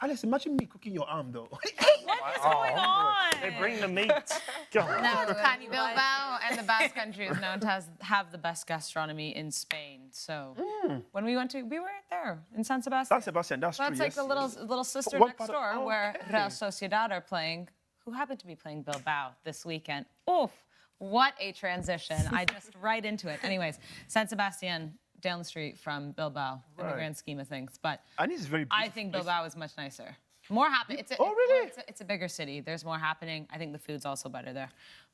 Alex, imagine me cooking your arm, though. What's going on? They bring the meat. God. No, Bilbao and the Basque Country is known to have the best gastronomy in Spain. So when we went we were there in San Sebastian. San Sebastian, that's Well, true. it's like yes, the little sister What next part of- door, oh, where okay. Real Sociedad are playing, who happen to be playing Bilbao this weekend. Oof, what a transition! I just right into it. Anyways, San Sebastian down the street from Bilbao in the Right. grand scheme of things, but And it's very beautiful. I think Bilbao is much nicer. More happening. Oh, really? It's a bigger city. There's more happening. I think the food's also better there.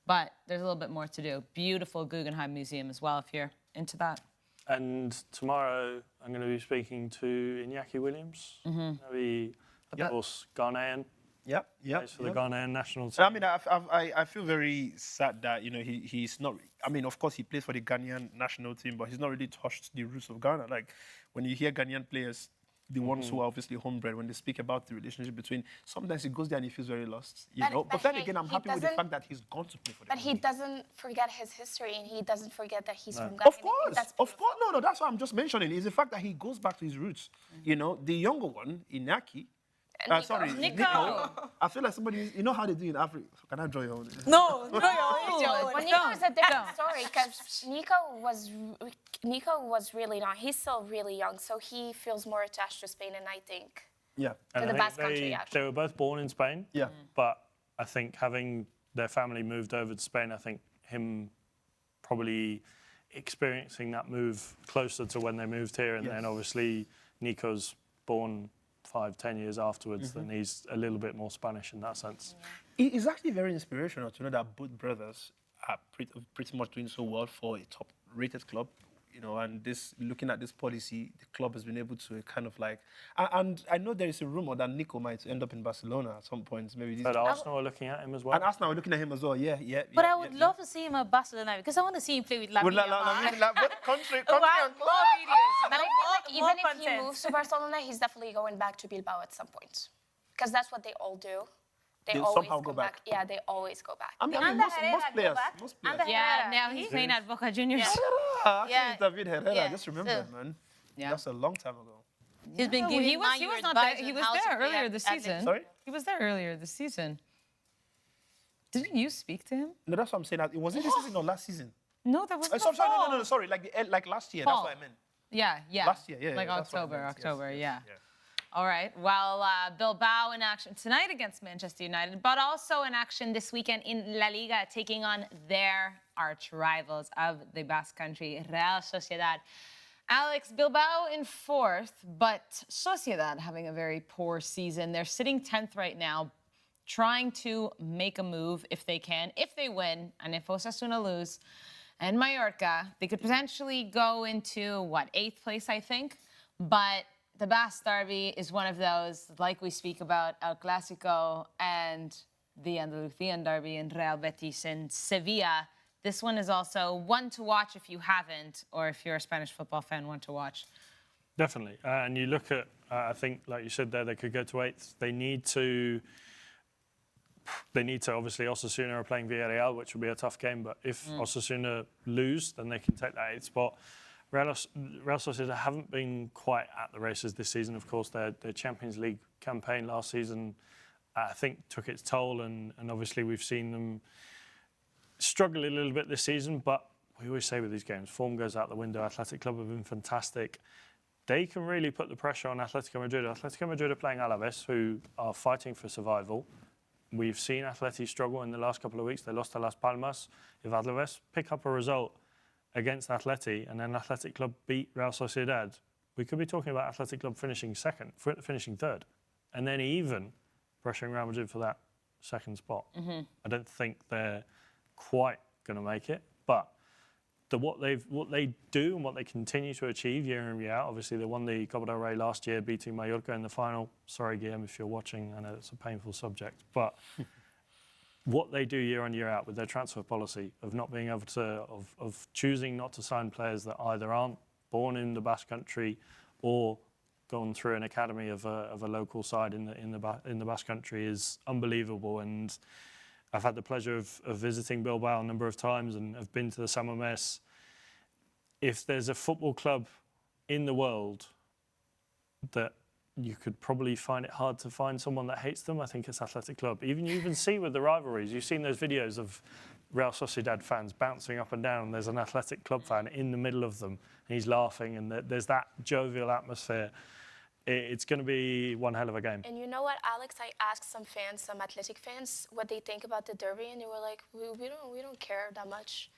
But there's a little bit more to do. Beautiful Guggenheim Museum as well, if you're into that. And tomorrow, I'm going to be speaking to Iñaki Williams. Maybe, of course, Ghanaian. Yep. Plays for the Ghanaian national team. I mean, I feel very sad that, he's not... I mean, of course, he plays for the Ghanaian national team, but he's not really touched the roots of Ghana. Like, when you hear Ghanaian players, the ones who are obviously homebred, when they speak about the relationship between... Sometimes he goes there and he feels very lost, you know? But then again, I'm happy with the fact that he's gone to play for the But he Ghanaian. doesn't forget his history, and he doesn't forget that he's from Ghana. Of course. No, that's what I'm just mentioning. Is the fact that he goes back to his roots. You know, the younger one, Iñaki... Nico. I feel like somebody... You know how they do in Africa? Can I draw your own? No, Well, Nico is a different story because Nico was really young. He's still really young, so he feels more attached to Spain, and I think Yeah. And to I the think Basque Country, actually. they were both born in Spain. Yeah. But I think having their family moved over to Spain, I think him probably experiencing that move closer to when they moved here. And then obviously Nico's born 5-10 years afterwards, then he's a little bit more Spanish in that sense. It's actually very inspirational to know that both brothers are pretty much doing so well for a top-rated club, you know, and looking at this policy, the club has been able to kind of like... And I know there is a rumour that Nico might end up in Barcelona at some point, maybe this... But Arsenal are looking at him as well. And Arsenal are looking at him as well, yeah. But I would love to see him at Barcelona because I want to see him play with Lamine Yamal. Country and More club. videos. But I feel like more even if he content. moves to Barcelona, he's definitely going back to Bilbao at some point. Because that's what they all do. They They'll always somehow go back. Yeah, they always go back. I mean, Ander most Herrera players. go back? Most players. Ander Yeah, Herrera. now he's playing at Boca Juniors. Actually, Yeah. David Herrera, Yeah. I just remembered, man. Yeah. That's a long time ago. He's been No, giving he was Man U not there. advice He on was how to there play earlier at this Atletico. season. Sorry? He was there earlier this season. Didn't you speak to him? No, that's what I'm saying. Was it this season or last season? No, that was Sorry. Like last year. Fall. That's what I meant. Yeah. Last year, yeah, Like that's what I meant. October, Yes, yeah. yes. All right. Well, Bilbao in action tonight against Manchester United, but also in action this weekend in La Liga, taking on their arch rivals of the Basque Country, Real Sociedad. Alex, Bilbao in fourth, but Sociedad having a very poor season. They're sitting 10th right now, trying to make a move if they can. If they win, and if Osasuna lose, and Mallorca, they could potentially go into, 8th place, I think. But the Basque Derby is one of those, like we speak about El Clásico and the Andalusian Derby in Real Betis and Sevilla. This one is also one to watch if you haven't, or if you're a Spanish football fan, one to watch. Definitely. And you look at, I think, like you said there, they could go to 8th. They need to, obviously, Osasuna are playing Villarreal, which will be a tough game. But if Osasuna lose, then they can take that 8th spot. Real Sociedad haven't been quite at the races this season. Of course, their Champions League campaign last season I think took its toll, and obviously we've seen them struggle a little bit this season, but we always say with these games, form goes out the window. Athletic Club have been fantastic. They can really put the pressure on Atletico Madrid. Atletico Madrid are playing Alaves, who are fighting for survival. We've seen Atleti struggle in the last couple of weeks. They lost to Las Palmas. If Alaves pick up a result against Atleti and then Athletic Club beat Real Sociedad, we could be talking about Athletic Club finishing third, and then even pressuring Real Madrid for that second spot. I don't think they're quite going to make it, but what they do and what they continue to achieve year in, year out. Obviously, they won the Copa del Rey last year, beating Mallorca in the final. Sorry, Guillem, if you're watching. I know it's a painful subject, but what they do year on, year out with their transfer policy of not being able to, of choosing not to sign players that either aren't born in the Basque Country or gone through an academy of a local side in the Basque Country is unbelievable. And I've had the pleasure of visiting Bilbao a number of times and have been to the Summer Mess. If there's a football club in the world that you could probably find it hard to find someone that hates them, I think it's Athletic Club. You even see with the rivalries, you've seen those videos of Real Sociedad fans bouncing up and down. There's an Athletic Club fan in the middle of them, and he's laughing, and there's that jovial atmosphere. It's going to be one hell of a game. And you know what, Alex? I asked some fans, some Athletic fans, what they think about the derby, and they were like, "We don't care that much.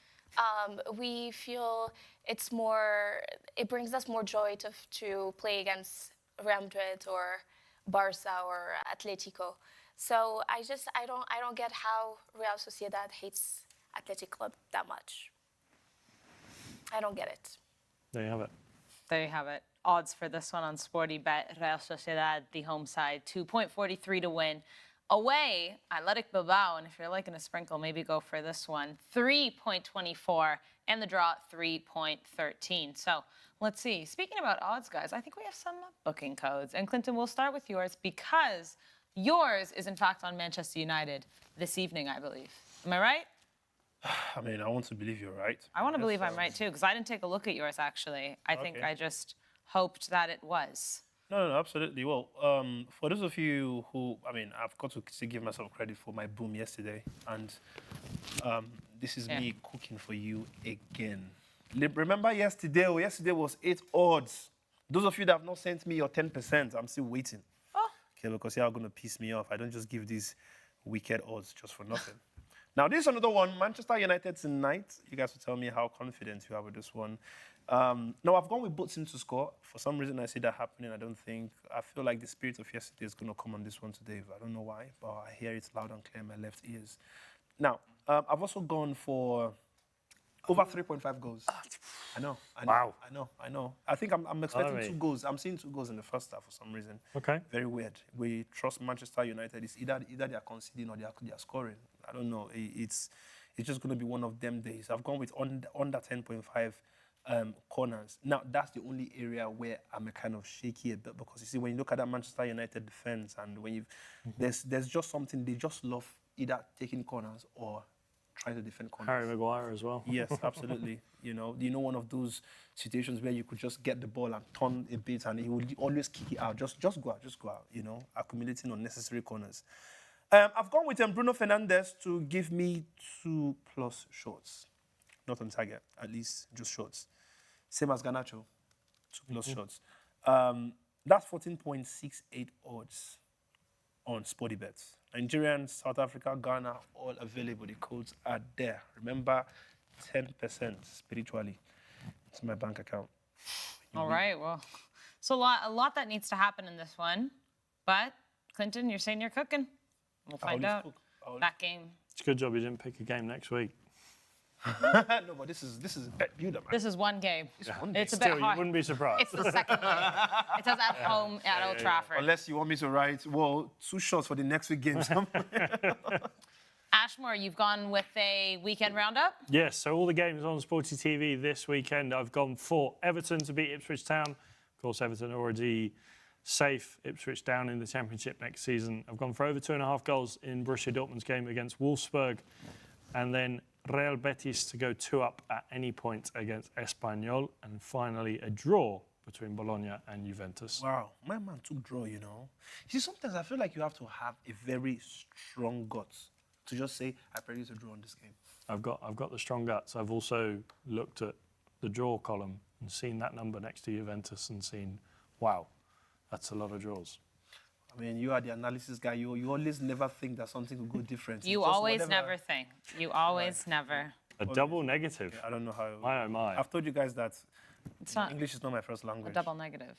We feel it's more. It brings us more joy to play against Real Madrid or Barca or Atletico." So I don't get how Real Sociedad hates Athletic Club that much. I don't get it. There you have it. There you have it. Odds for this one on Sporty Bet. Real Sociedad, the home side, 2.43 to win. Away, Athletic Bilbao, and if you're liking a sprinkle, maybe go for this one, 3.24, and the draw, 3.13. So let's see. Speaking about odds, guys, I think we have some booking codes. And Clinton, we'll start with yours because yours is, in fact, on Manchester United this evening, I believe. Am I right? I mean, I want to believe you're right. I want to believe I'm right, too, because I didn't take a look at yours, actually. I think I just hoped that it was. No, absolutely. Well, for those of you who, I mean, I've got to still give myself credit for my boom yesterday. And this is me cooking for you again. Remember yesterday? Yesterday was 8 odds. Those of you that have not sent me your 10%, I'm still waiting. Oh. Okay, because you're going to piss me off. I don't just give these wicked odds just for nothing. Now, this is another one. Manchester United tonight. You guys will tell me how confident you are with this one. No, I've gone with both teams to score. For some reason, I see that happening. I feel like the spirit of yesterday is going to come on this one today. I don't know why, but I hear it loud and clear in my left ears. Now, I've also gone for over 3.5 goals. I know. Wow. I know. I think I'm expecting 2 goals. I'm seeing 2 goals in the first half for some reason. Okay. Very weird. We trust Manchester United. It's either they're conceding or they're scoring. I don't know. It's just going to be one of them days. I've gone with under 10.5 corners. Now, that's the only area where I'm kind of shaky a bit because you see, when you look at that Manchester United defense and when there's just something, they just love either taking corners or trying to defend corners. Harry Maguire as well. Yes, absolutely. One of those situations where you could just get the ball and turn a bit and he will always kick it out. Just go out, accumulating unnecessary corners. I've gone with Bruno Fernandes to give me 2+ shots. Not on target, at least just shots. Same as Garnacho, 2+ shots. That's 14.68 odds on Sporty Bets. Nigerian, South Africa, Ghana, all available. The codes are there. Remember, 10% spiritually. It's my bank account. All right, well, so a lot that needs to happen in this one. But, Clinton, you're saying you're cooking. We'll find out. That game. It's a good job you didn't pick a game next week. No, but this is bet builder, man. This is one game. It's a Still, bit hard. you wouldn't be surprised. It's the second game. It says at home at Old Trafford. Unless you want me to write, 2 shots for the next week games. Ashmore, you've gone with a weekend roundup? Yes, so all the games on Sporty TV this weekend. I've gone for Everton to beat Ipswich Town. Of course, Everton already safe. Ipswich down in the Championship next season. I've gone for over 2.5 goals in Borussia Dortmund's game against Wolfsburg. And then Real Betis to go 2 up at any point against Espanyol. And finally, a draw between Bologna and Juventus. Wow, my man took draw, you know. See, sometimes I feel like you have to have a very strong guts to just say, I predict a draw on this game. I've got the strong guts. I've also looked at the draw column and seen that number next to Juventus and seen, wow, that's a lot of draws. I mean, you are the analysis guy. You always never think that something will go different. You always never think. You always never. A double negative. Yeah, I don't know how. My oh my. I've told you guys that It's not English is not my first language. a double negative.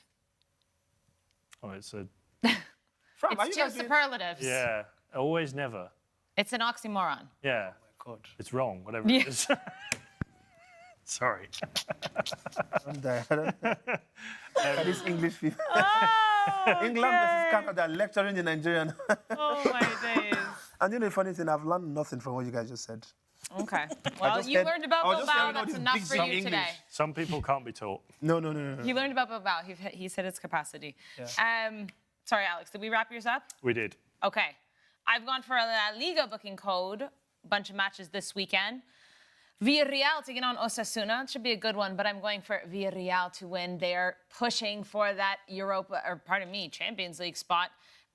Oh, it's a Fram, are It's you two guys doing- superlatives. yeah. Always never. It's an oxymoron. Yeah. God. It's wrong. Whatever it is. Sorry. Don't die. These English people. Oh, England versus Canada lecturing the Nigerian. oh my days. And you know the funny thing, I've learned nothing from what you guys just said. Okay. Well, just you heard- learned about I was just Bilbao. hearing all That's these enough big for sound you today. English. Some people can't be taught. No. You learned about Bilbao. He's hit his capacity. Sorry, Alex. Did we wrap yours up? We did. Okay. I've gone for a La Liga booking code. Bunch of matches this weekend. Villarreal taking on Osasuna. It should be a good one, but I'm going for Villarreal to win. They're pushing for that Champions League spot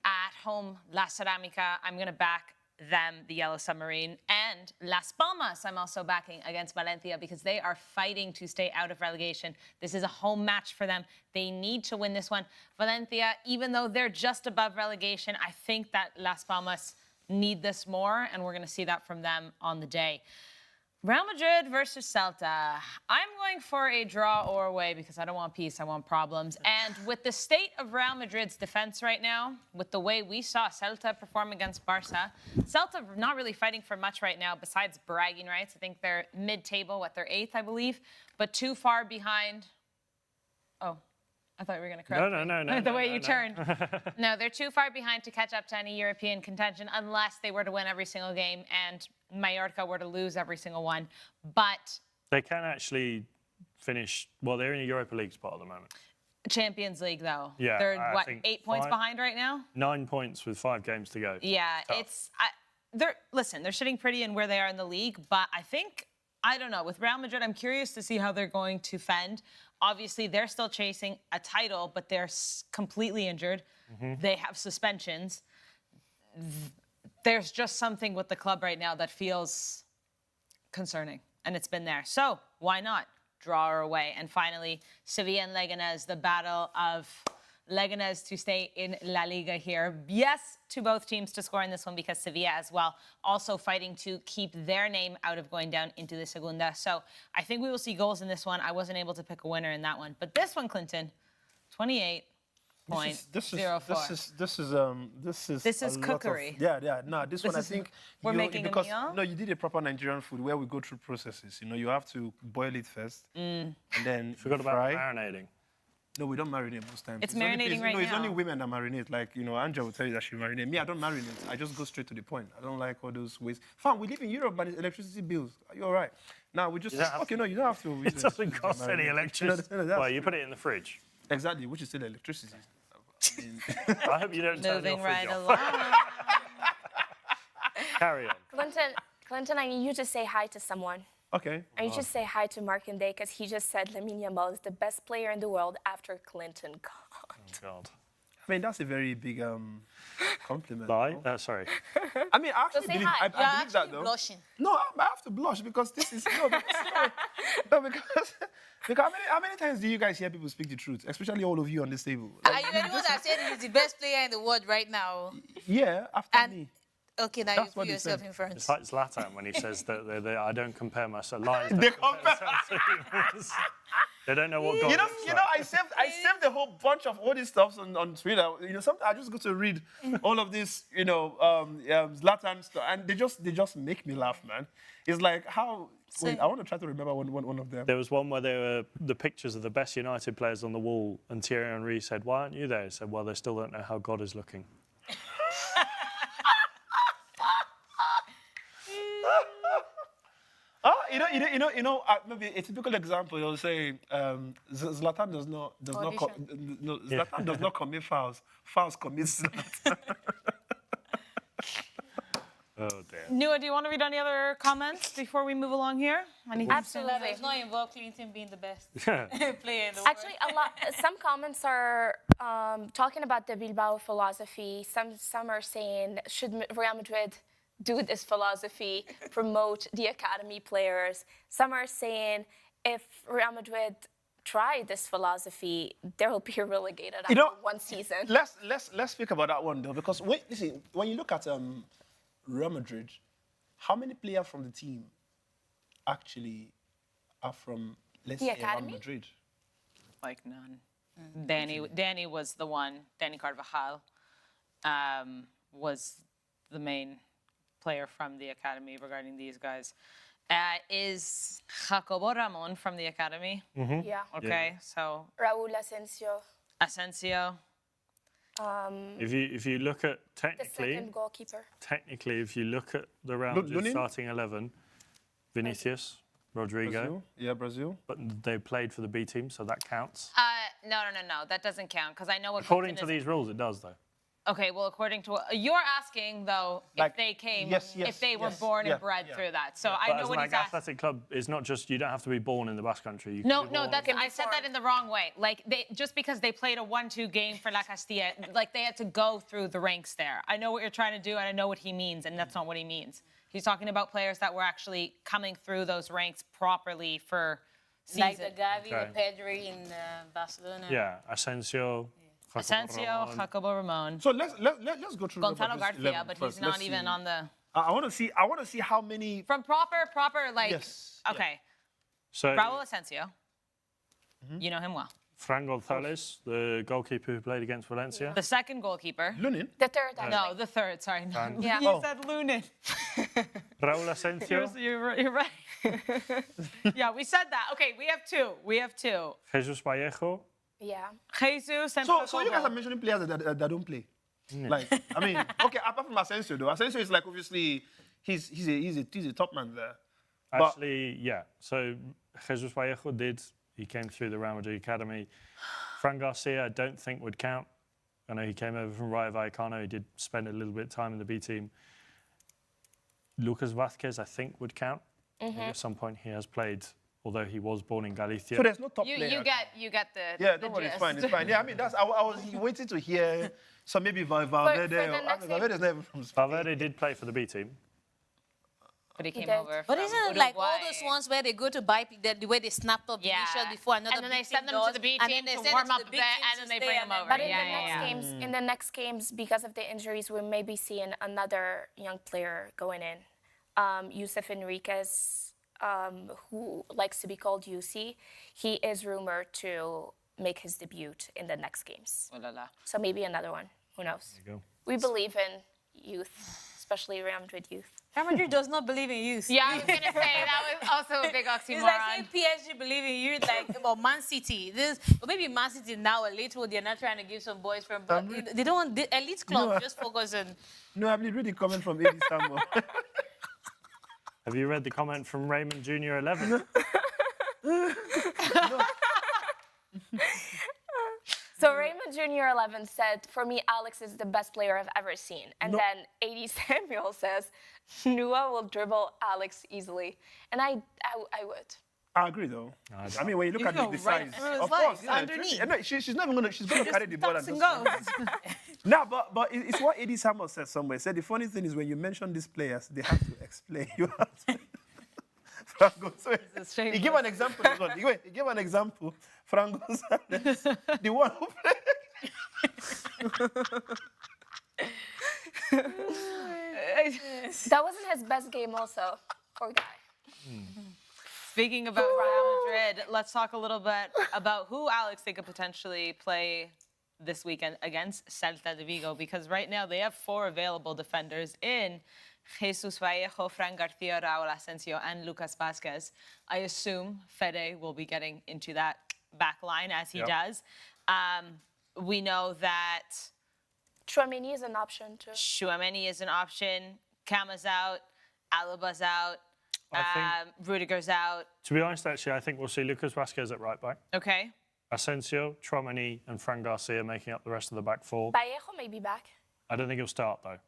at home. La Ceramica, I'm going to back them, the Yellow Submarine. And Las Palmas, I'm also backing against Valencia because they are fighting to stay out of relegation. This is a home match for them. They need to win this one. Valencia, even though they're just above relegation, I think that Las Palmas need this more, and we're going to see that from them on the day. Real Madrid versus Celta. I'm going for a draw or away because I don't want peace, I want problems. And with the state of Real Madrid's defense right now, with the way we saw Celta perform against Barca, Celta not really fighting for much right now besides bragging rights. I think they're mid-table, they're 8th, I believe, but too far behind. Oh, I thought you were going to correct me. No. The way you turned. No, they're too far behind to catch up to any European contention unless they were to win every single game and Mallorca were to lose every single one. But They can actually finish, well, they're in a Europa League spot at the moment. Champions League, though. Yeah, They're, I think 8 points 5 behind right now? 9 points with 5 games to go. Yeah, Tough. they're sitting pretty in where they are in the league, but I don't know. With Real Madrid, I'm curious to see how they're going to fend. Obviously, they're still chasing a title, but they're completely injured. They have suspensions. There's just something with the club right now that feels concerning, and it's been there. So why not draw or away? And finally, Sevilla and Leganés, the battle of Leganés to stay in La Liga here. Yes to both teams to score in this one because Sevilla as well also fighting to keep their name out of going down into the Segunda. So I think we will see goals in this one. I wasn't able to pick a winner in that one. But this one, Clinton, 28.04. This is cookery. No, this one I think we're making because a meal? no, you did a proper Nigerian food where we go through processes. You know, you have to boil it first and then Forgot about fry. marinating. No, we don't marinate most times. It's only marinating right it's now. only women that marinate. Like, you know, Anja will tell you that she marinate. Me, I don't marinate. I just go straight to the point. I don't like all those ways. Fine, we live in Europe, but it's electricity bills. Are you all right? Now, we just... Okay, no, you don't have to... It doesn't cost any electricity. No, Well, you put it in the fridge. Exactly, which is still electricity. I hope you don't turn your Moving fridge right off. along. Carry on. Clinton, I need you to say hi to someone. Okay. I need you to say hi to Markinde because he just said Lamine Yamal is the best player in the world after KlintonCod. Oh, God. I mean, that's a very big compliment. Lie? Sorry. I mean, I actually say believe, hi. I You're believe that, actually though. blushing. No, I have to blush because this is... because how many times do you guys hear people speak the truth? Especially all of you on this table. Are you the one that said he's the best player in the world right now? Yeah, after And- me. Okay, now That's you what put they yourself said. in front. It's like Zlatan when he says that I don't compare myself. Lions They don't compare themselves to humans. They don't know what God looks like. I saved a whole bunch of all these stuff on Twitter. You know, sometimes I just go to read all of this, Zlatan stuff, and they just make me laugh, man. It's like how. Wait, I want to try to remember one of them. There was one where there were the pictures of the best United players on the wall, and Thierry Henry said, "Why aren't you there?" He said, "Well, they still don't know how God is looking." Maybe a typical example. You'll say Zlatan does not commit fouls. Fouls commit Zlatan. Oh dear. Nouha, do you want to read any other comments before we move along here? Anything? Absolutely. It's not involved Clinton being the best Yeah. player in the world. Actually, some comments are talking about the Bilbao philosophy. Some are saying, should Real Madrid do this philosophy, promote the academy players? Some are saying, if Real Madrid try this philosophy, they will be relegated after one season. Let's speak about that one though, because listen, when you look at Real Madrid, how many players from the team actually are from, let's The say, Real academy? Madrid? Like none. Danny was the one. Danny Carvajal was the main player from the academy regarding these guys. Is Jacobo Ramon from the academy? Yeah. Okay, so Raúl Asensio, Asensio. If you look at the technically, second goalkeeper. if you look at the Real Madrid Lunin? starting 11, Vinicius, Rodrigo, Brazil. but they played for the B team, so that counts. No. That doesn't count because I know what. According Clinton to is- these rules, it does though. Okay, well, according to you're asking though, Like, if they came, yes, if they were yes, born yeah, and bred yeah. through that. So I But know as what like he's asking. athletic club, it's not just you don't have to be born in the Basque Country. You can No, be born- that's I said that in the wrong way. Like just because they played a 1-2 game for La Castilla, like they had to go through the ranks there. I know what you're trying to do, and I know what he means, and that's not what he means. He's talking about players that were actually coming through those ranks properly for season. Like the Gavi, Okay. the Pedri in Barcelona. Yeah, Asensio, Jacobo Asensio, Ramon. Jacobo Ramon, So let's go through Gonzalo Real Madrid's Garcia, 11 but first. he's not Let's even see. on the I want to see how many. from proper like. Yes, yeah. Okay, So Raúl Asensio. You know him well. Fran González, the goalkeeper who played against Valencia. The second goalkeeper. Lunin. The third, actually. No, the third. Sorry, no. Yeah. You Oh. said Lunin. Raúl Asensio, You're right. Yeah, we said that. Okay, we have two. Jesus Vallejo, Yeah. Jesus and So you guys Jacobo. are mentioning players that don't play. Like, I mean, okay, apart from Asensio though, Asensio is like obviously he's a top man there. But- actually, yeah. So Jesus Vallejo he came through the Real Madrid academy. Fran Garcia, I don't think would count. I know he came over from Rayo Vallecano. He did spend a little bit of time in the B team. Lucas Vázquez, I think, would count. I think at some point he has played, although he was born in Galicia. So there's no top You player. get the Yeah, the don't worry, it's gist. fine, it's fine. Yeah, I mean, I was waiting to hear. So maybe Valverde. the next Valverde's never from Spain. Valverde did play for the B team. But he came did. over. But from isn't it like all Uruguay. those ones where they go to buy the way they snapped up Yeah. Vinicius before another And then they big send team them to does, the B and team then they to send warm them up to a the bit, big team and to then they stay, bring and them then over. But bring in Yeah, the yeah, next yeah. games, in the next games, because of the injuries, we may be seeing another young player going in. Youssef Enriquez, who likes to be called UC, he is rumored to make his debut in the next games. Oh la la. So maybe another one. Who knows? There you go. We believe in youth, especially Real Madrid youth. Real Madrid does not believe in youth. Yeah, I was gonna say that was also a big It's oxymoron. like saying PSG believe in youth, like about Man City. Or maybe Man City now a little. They're not trying to give some boys from, but they don't want the elite club. No. Just focus on. No, I've been reading comment from Eddie Samuel. Have you read the comment from Raymond Jr. 11? So Raymond Jr. 11 said, for me, Alex is the best player I've ever seen. And then 80 Samuel says, Nouha will dribble Alex easily. And I would. I agree though. I mean, when you look at the right size, through his of legs, course, yeah, underneath. no, she's not even she's gonna carry the ball Ducks and and just goes. No, but it's what Eddie Samuel said somewhere. He said the funny thing is when you mention these players, they have to explain. You have to. Franco, so he gave an example as well. He gave an example. Franco Gonzalez, the one who played. That wasn't his best game also. Poor guy. Speaking about Real Madrid, let's talk a little bit about who, Alex, they could potentially play this weekend against Celta de Vigo, because right now they have 4 available defenders in Jesus Vallejo, Fran Garcia, Raúl Asensio, and Lucas Vázquez. I assume Fede will be getting into that back line as he does. We know that Tchouaméni is an option too. Tchouaméni is an option, Cama's out, Alaba's out, Rudiger's out. To be honest, actually, I think we'll see Lucas Vázquez at right back. Okay. Asensio, Tchouaméni, and Fran Garcia making up the rest of the back 4. Vallejo may be back. I don't think he'll start, though.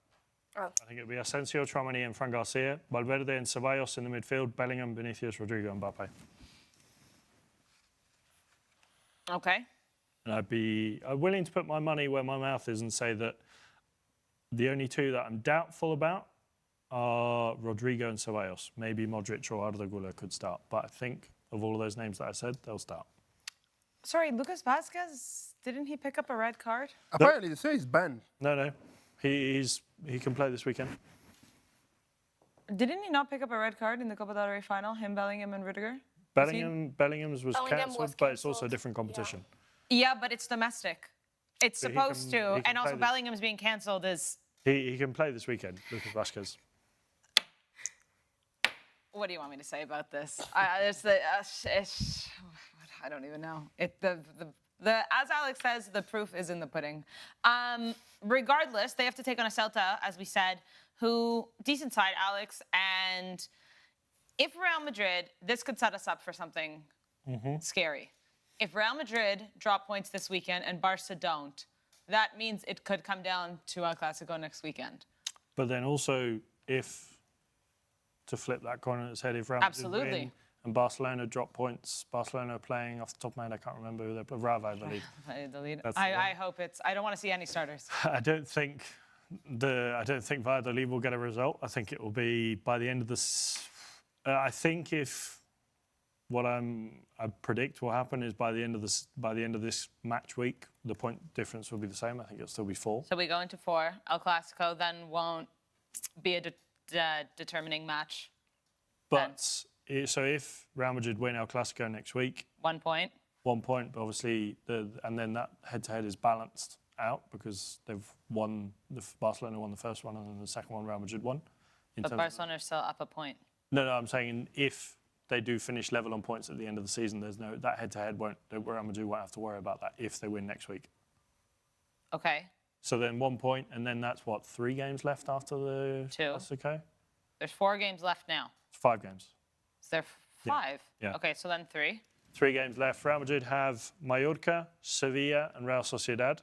Oh. I think it'll be Asensio, Tchouaméni and Fran Garcia, Valverde and Ceballos in the midfield, Bellingham, Vinicius, Rodrigo and Mbappe. Okay. And I'd be willing to put my money where my mouth is and say that the only two that I'm doubtful about are Rodrigo and Ceballos. Maybe Modric or Arda Güler could start, but I think of all of those names that I said, they'll start. Sorry, Lucas Vazquez, didn't he pick up a red card? Apparently, they say he's banned. No. He can play this weekend. Didn't he not pick up a red card in the Copa del Rey final, him, Bellingham and Rudiger? Bellingham's was Bellingham cancelled, was but it's also a cancelled. different competition. Yeah, but it's domestic. It's But he supposed can- to. he can And also play this- Bellingham's being cancelled is... He can play this weekend, Lucas Vazquez. What do you want me to say about this? I don't even know. As Alex says, the proof is in the pudding. Regardless, they have to take on a Celta, as we said, who, decent side, Alex, and if Real Madrid, this could set us up for something scary. If Real Madrid drop points this weekend and Barca don't, that means it could come down to El Clasico next weekend. But then also, to flip that coin on its head, if Real Madrid Absolutely. win and Barcelona drop points, Barcelona are playing, off the top of my head, I can't remember who they're playing, Real Valladolid. That's the one. I hope it's... I don't want to see any starters. I don't think Valladolid will get a result. I think it will be by the end of this. I think if what I predict will happen is by the end of this match week, the point difference will be the same. I think it'll still be 4. So we go into 4. El Clasico then won't be a determining match. But so if Real Madrid win El Clasico next week, 1 point. 1 point, but obviously, and then that head-to-head is balanced out because they've won. Barcelona won the first one, and then the second one Real Madrid won. But Barcelona are still up a point. No, I'm saying if they do finish level on points at the end of the season, that head-to-head Real Madrid won't have to worry about that if they win next week. Okay. So then 1 point, and then that's what, 3 games left after the 2. Clasico? There's 4 games left now. It's 5 games. Is there 5? Yeah. Okay, so then 3. 3 games left. Real Madrid have Mallorca, Sevilla, and Real Sociedad.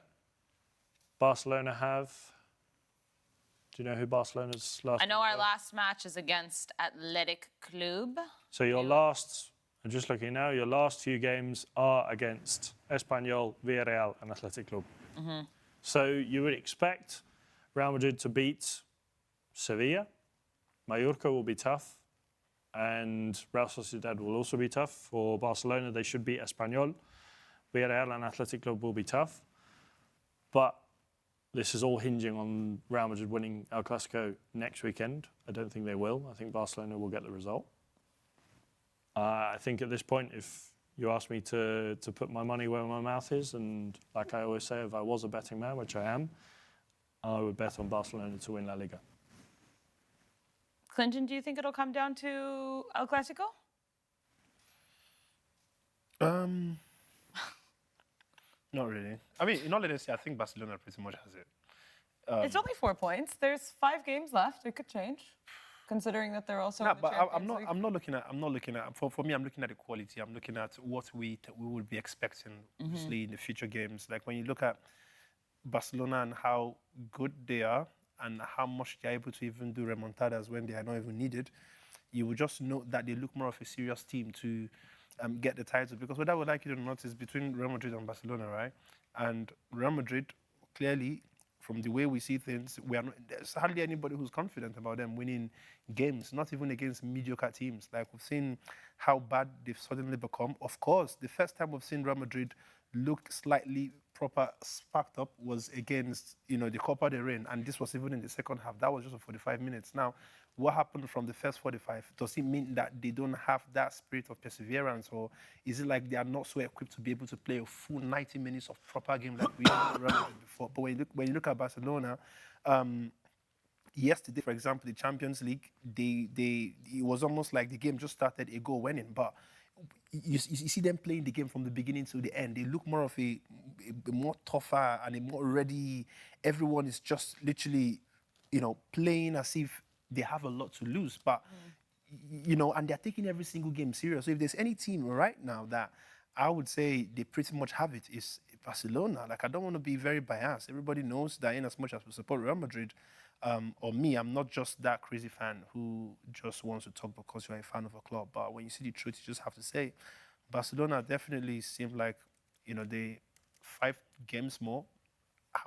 Barcelona have... Do you know who Barcelona's last... I know our last match is against Athletic Club. So your last... I'm just looking now. Your last few games are against Espanyol, Villarreal, and Athletic Club. So you would expect Real Madrid to beat Sevilla. Mallorca will be tough. And Real Sociedad will also be tough. For Barcelona, they should beat Espanyol. Villarreal and Athletic Club will be tough. But this is all hinging on Real Madrid winning El Clasico next weekend. I don't think they will. I think Barcelona will get the result. I think at this point, if you ask me to put my money where my mouth is, and like I always say, if I was a betting man, which I am, I would bet on Barcelona to win La Liga. Clinton, do you think it'll come down to El Clasico? Not really. I mean, in all honesty, I think Barcelona pretty much has it. It's only 4 points. There's 5 games left. It could change, considering that they're also. No, in the but Champions League. I'm not looking at. For me, I'm looking at the quality. I'm looking at what we would be expecting, obviously, in the future games. Like when you look at Barcelona and how good they are, and how much they're able to even do remontadas when they are not even needed, you will just know that they look more of a serious team to get the title. Because whether we like it or not, is between Real Madrid and Barcelona, right? And Real Madrid, clearly, from the way we see things, there's hardly anybody who's confident about them winning games, not even against mediocre teams. Like, we've seen how bad they've suddenly become. Of course, the first time we've seen Real Madrid look slightly proper sparked up was against, the Copa del Rey, and this was even in the second half. That was just for 45 minutes. Now, what happened from the first 45? Does it mean that they don't have that spirit of perseverance, or is it like they are not so equipped to be able to play a full 90 minutes of proper game like we did before? But when you look at Barcelona, yesterday, for example, the Champions League, it was almost like the game just started, a goal went in, but you see them playing the game from the beginning to the end. They look more of a more tougher and a more ready. Everyone is just literally, playing as if they have a lot to lose. But, and they're taking every single game serious. So if there's any team right now that I would say they pretty much have it, is Barcelona. Like, I don't want to be very biased. Everybody knows that in as much as we support Real Madrid, or me, I'm not just that crazy fan who just wants to talk because you're a fan of a club. But when you see the truth, you just have to say, Barcelona definitely seemed like, they 5 games more.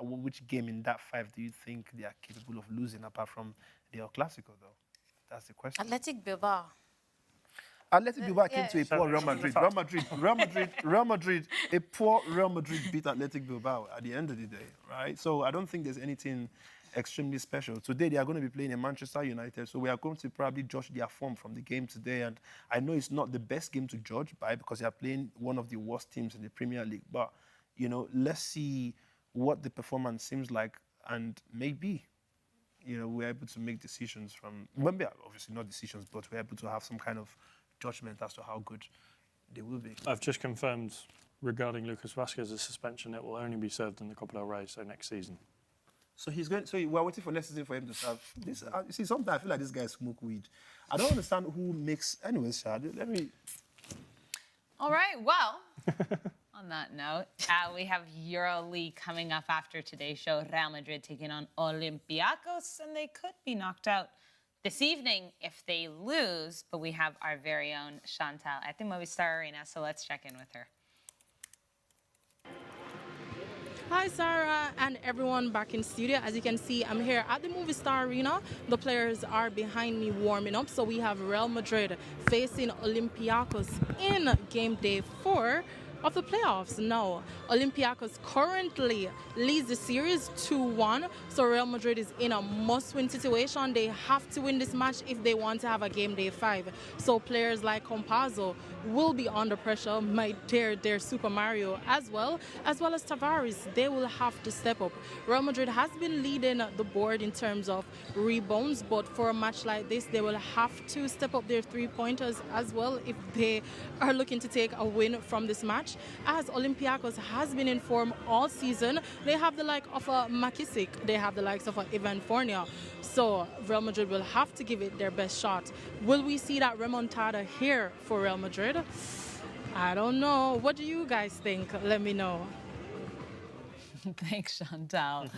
Which game in that 5 do you think they are capable of losing apart from the El Clasico, though? That's the question. Athletic Bilbao. Athletic Bilbao came to a poor Real Madrid. Real Madrid, a poor Real Madrid beat Athletic Bilbao at the end of the day, right? So I don't think there's anything extremely special. Today they are going to be playing in Manchester United, so we are going to probably judge their form from the game today. And I know it's not the best game to judge by because they are playing one of the worst teams in the Premier League. But, let's see what the performance seems like, and maybe, we're able to make decisions from, maybe obviously not decisions, but we're able to have some kind of judgment as to how good they will be. I've just confirmed regarding Lucas Vazquez's suspension, it will only be served in the Copa del Rey, so next season. So he's going. So we're waiting for next season for him to serve. This, you see, sometimes I feel like this guy smoke weed. I don't understand who makes. Anyways, Shad, let me. All right. Well, on that note, we have Euro League coming up after today's show. Real Madrid taking on Olympiacos, and they could be knocked out this evening if they lose. But we have our very own Chantal at the Movistar Arena, so let's check in with her. Hi, Sara, and everyone back in studio. As you can see, I'm here at the Movistar Arena. The players are behind me warming up. So we have Real Madrid facing Olympiacos in game day 4 of the playoffs. Now, Olympiacos currently leads the series 2-1. So Real Madrid is in a must-win situation. They have to win this match if they want to have a game day 5. So players like Campazzo will be under pressure, might tear their Super Mario as well as Tavares. They will have to step up. Real Madrid has been leading the board in terms of rebounds, but for a match like this, they will have to step up their 3-pointers as well if they are looking to take a win from this match. As Olympiacos has been in form all season, they have the like of a McKissick, they have the likes of a Ivan Fournier. So Real Madrid will have to give it their best shot. Will we see that remontada here for Real Madrid? I don't know. What do you guys think? Let me know. Thanks, Chantal.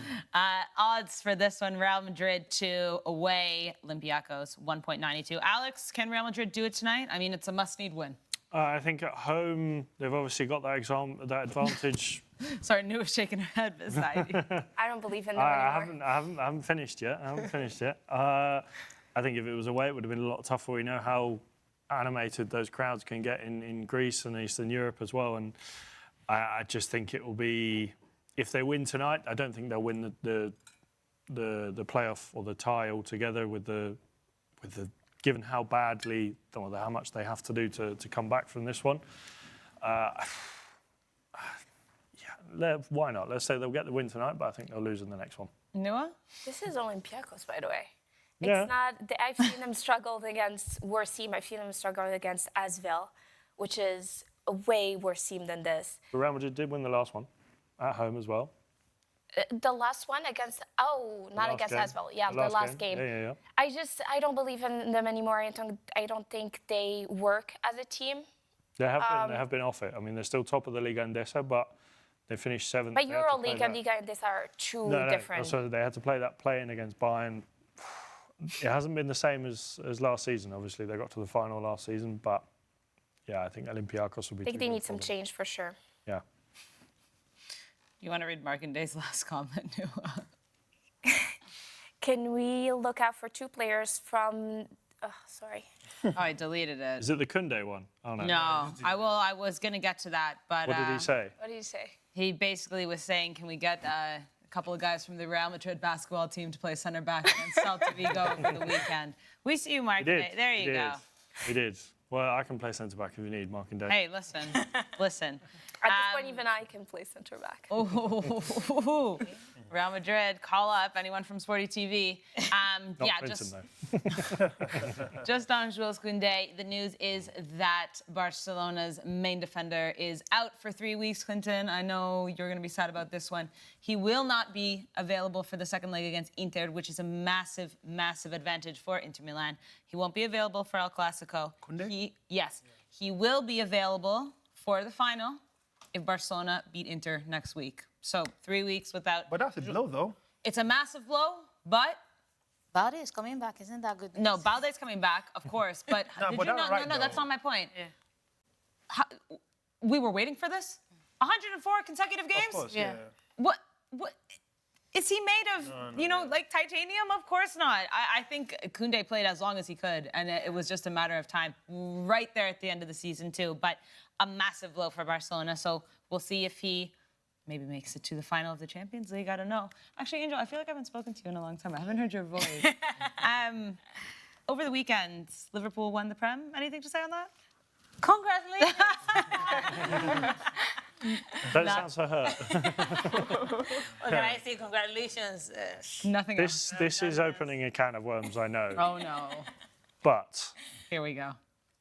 Odds for this one, Real Madrid 2 away, Olympiacos 1.92. Alex, can Real Madrid do it tonight? I mean, it's a must-need win. I think at home, they've obviously got that advantage. Sorry, Nouha's shaking her head beside you. I don't believe in them anymore. I haven't finished yet. I think if it was away, it would have been a lot tougher. We know how animated those crowds can get in Greece and Eastern Europe as well. And I just think it will be, if they win tonight, I don't think they'll win the playoff or the tie altogether with the given how badly, or how much they have to do to come back from this one. Why not? Let's say they'll get the win tonight, but I think they'll lose in the next one. Nouha? This is Olympiacos, by the way. Yeah. It's not. I've seen them struggle against worse team. I've seen them struggle against Asvel, which is a way worse team than this. But Real Madrid did win the last one at home as well. The last one against not against Asvel. Yeah, the last game. Yeah. I don't believe in them anymore. I don't think they work as a team. They have been off it. I mean, they're still top of the Liga Endesa, but they finished 7th. But Euro League and Liga Endesa are two different. So they had to play that play-in against Bayern. It hasn't been the same as last season. Obviously, they got to the final last season, but yeah, I think Olympiacos will be. I think they need some change for sure. Yeah. You want to read Markanday's last comment, Nouha? Can we look out for 2 players from? Sorry. Oh, I deleted it. Is it the Koundé one? Oh no. No, I was going to get to that, but what did he say? What did he say? He basically was saying, can we get a couple of guys from the Real Madrid basketball team to play center back against Celta Vigo for the weekend? We see you, Markanday. There you go. He did. Well, I can play centre back if you need, Markanday. Hey, listen. At this point, even I can play centre back. Ooh. Real Madrid, call up anyone from Sporty TV. Just on Jules Koundé, the news is that Barcelona's main defender is out for 3 weeks, Clinton. I know you're going to be sad about this one. He will not be available for the second leg against Inter, which is a massive, massive advantage for Inter Milan. He won't be available for El Clasico. Koundé? He will be available for the final if Barcelona beat Inter next week. So 3 weeks without... But that's a blow, though. It's a massive blow, but... Balde is coming back. Isn't that good news? No, Balde's coming back, of course. But No, did but you that's not? right, No, though. that's not my point. Yeah. We were waiting for this? 104 consecutive games? Of course, Yeah. yeah. What? Is he made of, like titanium? Of course not. I think Koundé played as long as he could, and it was just a matter of time right there at the end of the season, too. But a massive blow for Barcelona. So we'll see if he maybe makes it to the final of the Champions League. I don't know. Actually, Angel, I feel like I haven't spoken to you in a long time. I haven't heard your voice. Over the weekend, Liverpool won the Prem. Anything to say on that? Congratulations. Don't sound so hurt. What can I say? Congratulations. Nothing else. This is opening a can of worms, I know. Oh, no. But Here we go.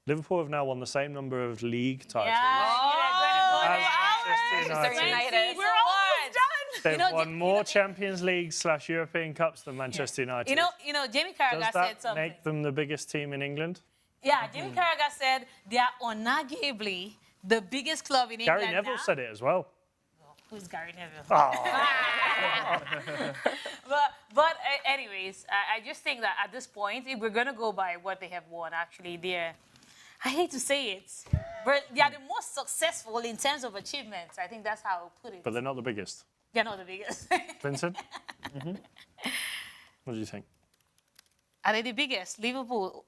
Liverpool have now won the same number of league titles. Yeah, as Manchester United. We're almost done. They've won more Champions League / European Cups than Manchester United. You know, Jamie Carragher Does said that something. make them the biggest team in England? Yeah, Jamie Carragher said they are unarguably the biggest club in Gary England Neville now. said it as well. Who's Gary Neville? Oh. But anyways, I just think that at this point, if we're going to go by what they have won, actually, they're, I hate to say it, but they are the most successful in terms of achievements. I think that's how I would put it. But they're not the biggest. They're not the biggest. Clinton? What do you think? Are they the biggest? Liverpool,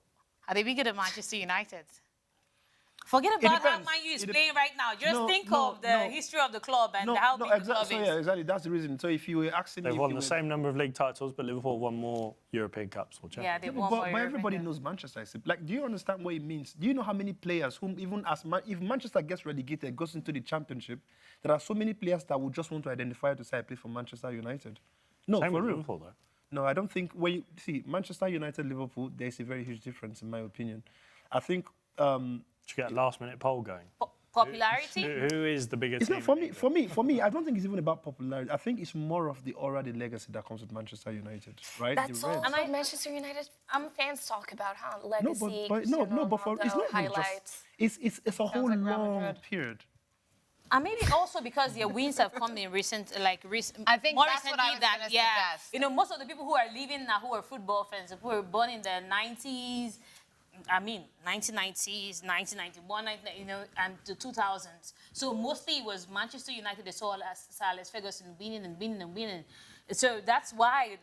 are they bigger than Manchester United? Forget about how depends. Man U is playing right now. Just think of the history of the club and No, how no, big the club exactly. So, is. yeah, exactly. That's the reason. So if you were asking me... They've if won you the were- same number of league titles, but Liverpool won more European Cups or Champions. Yeah, they Yeah, won but everybody knows Manchester. Like, do you understand what it means? Do you know how many players whom even as if Manchester gets relegated, goes into the Championship, there are so many players that would just want to identify to say I play for Manchester United. No, Same for with real. Liverpool, though. No, I don't think when you see Manchester United, Liverpool, there's a very huge difference in my opinion. I think Should get a last-minute poll going. Popularity? Who is the biggest it's team? not for me. I don't think it's even about popularity. I think it's more of the aura, the legacy that comes with Manchester United, right? That's The all. Reds. And like Manchester United fans talk about, huh? No, Legacy, but Cristiano it's Ronaldo, not even highlights. just. It's a whole like Real long Madrid. period. And maybe also because their wins have come in I think more that's what recently I was than, gonna yeah. suggest. You know, most of the people who are living now who are football fans, who were born in the 90s, 1990s, 1991, you know, and the 2000s. So mostly it was Manchester United, they saw Sir Alex Ferguson winning and winning and winning. So that's why,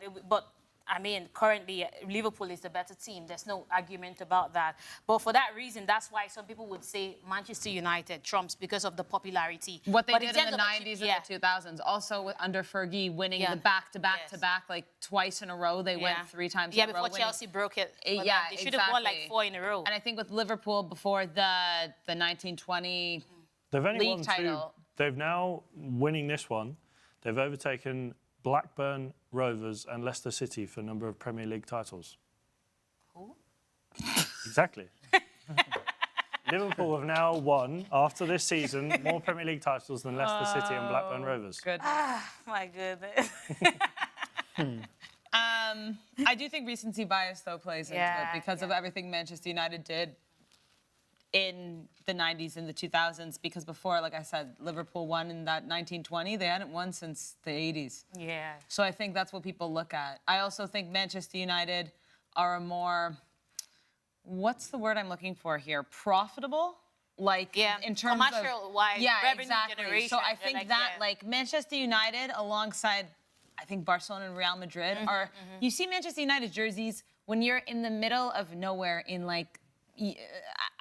currently Liverpool is the better team. There's no argument about that. But for that reason, that's why some people would say Manchester United trumps because of the popularity. What they But did in terms the of 90s and the 2000s. Also under Fergie winning the back-to-back, like twice in a row. They went 3 times in a row. Yeah, before Chelsea broke it. But Yeah, they should have won like exactly. 4 in a row. And I think with Liverpool before the 1920 They've only league won 2. title. They've now, winning this one, they've overtaken Blackburn Rovers and Leicester City for number of Premier League titles. Who? Exactly. Liverpool have now won, after this season, more Premier League titles than Leicester City and Blackburn Rovers. Good. My goodness. I do think recency bias, though, plays into it because of everything Manchester United did in the 90s and the 2000s. Because before, like I said, Liverpool won in that 1920. They hadn't won since the 80s. Yeah. So I think that's what people look at. I also think Manchester United are a more, what's the word I'm looking for here? Profitable? Like, in terms of... commercial-wise, revenue generation. So I think like Manchester United alongside, I think Barcelona and Real Madrid are... You see Manchester United jerseys when you're in the middle of nowhere in like...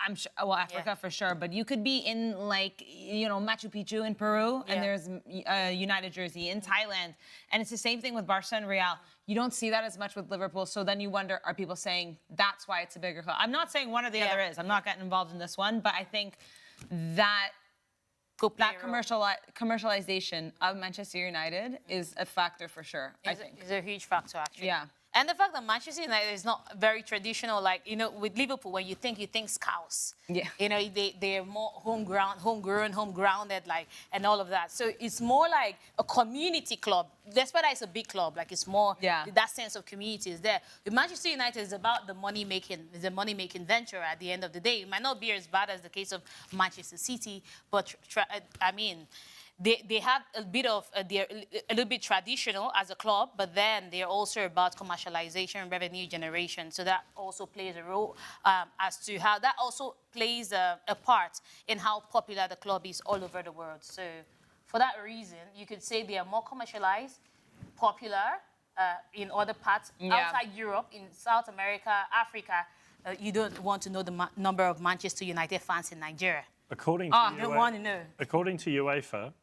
I'm sure, well, Africa for sure, but you could be in like, you know, Machu Picchu in Peru, and there's a United jersey in Thailand. And it's the same thing with Barca and Real. You don't see that as much with Liverpool, so then you wonder, are people saying that's why it's a bigger club? I'm not saying one or the other is. I'm not getting involved in this one, but I think that commercialization of Manchester United is a factor for sure, I think. It's a huge factor, actually. Yeah. And the fact that Manchester United is not very traditional, like, you know, with Liverpool, when you think Scouse. Yeah. You know, they're more home-grounded, like, and all of that. So it's more like a community club. Despite that it's a big club, like, it's more, that sense of community is there. With Manchester United is about the money-making venture at the end of the day. It might not be as bad as the case of Manchester City, but, I mean, they have a bit of, they're a little bit traditional as a club, but then they're also about commercialization and revenue generation. So that also plays a role as to how, that also plays a part in how popular the club is all over the world. So for that reason, you could say they are more commercialized, popular in other parts, outside Europe, in South America, Africa. You don't want to know the number of Manchester United fans in Nigeria. According to they want to know. According to UEFA,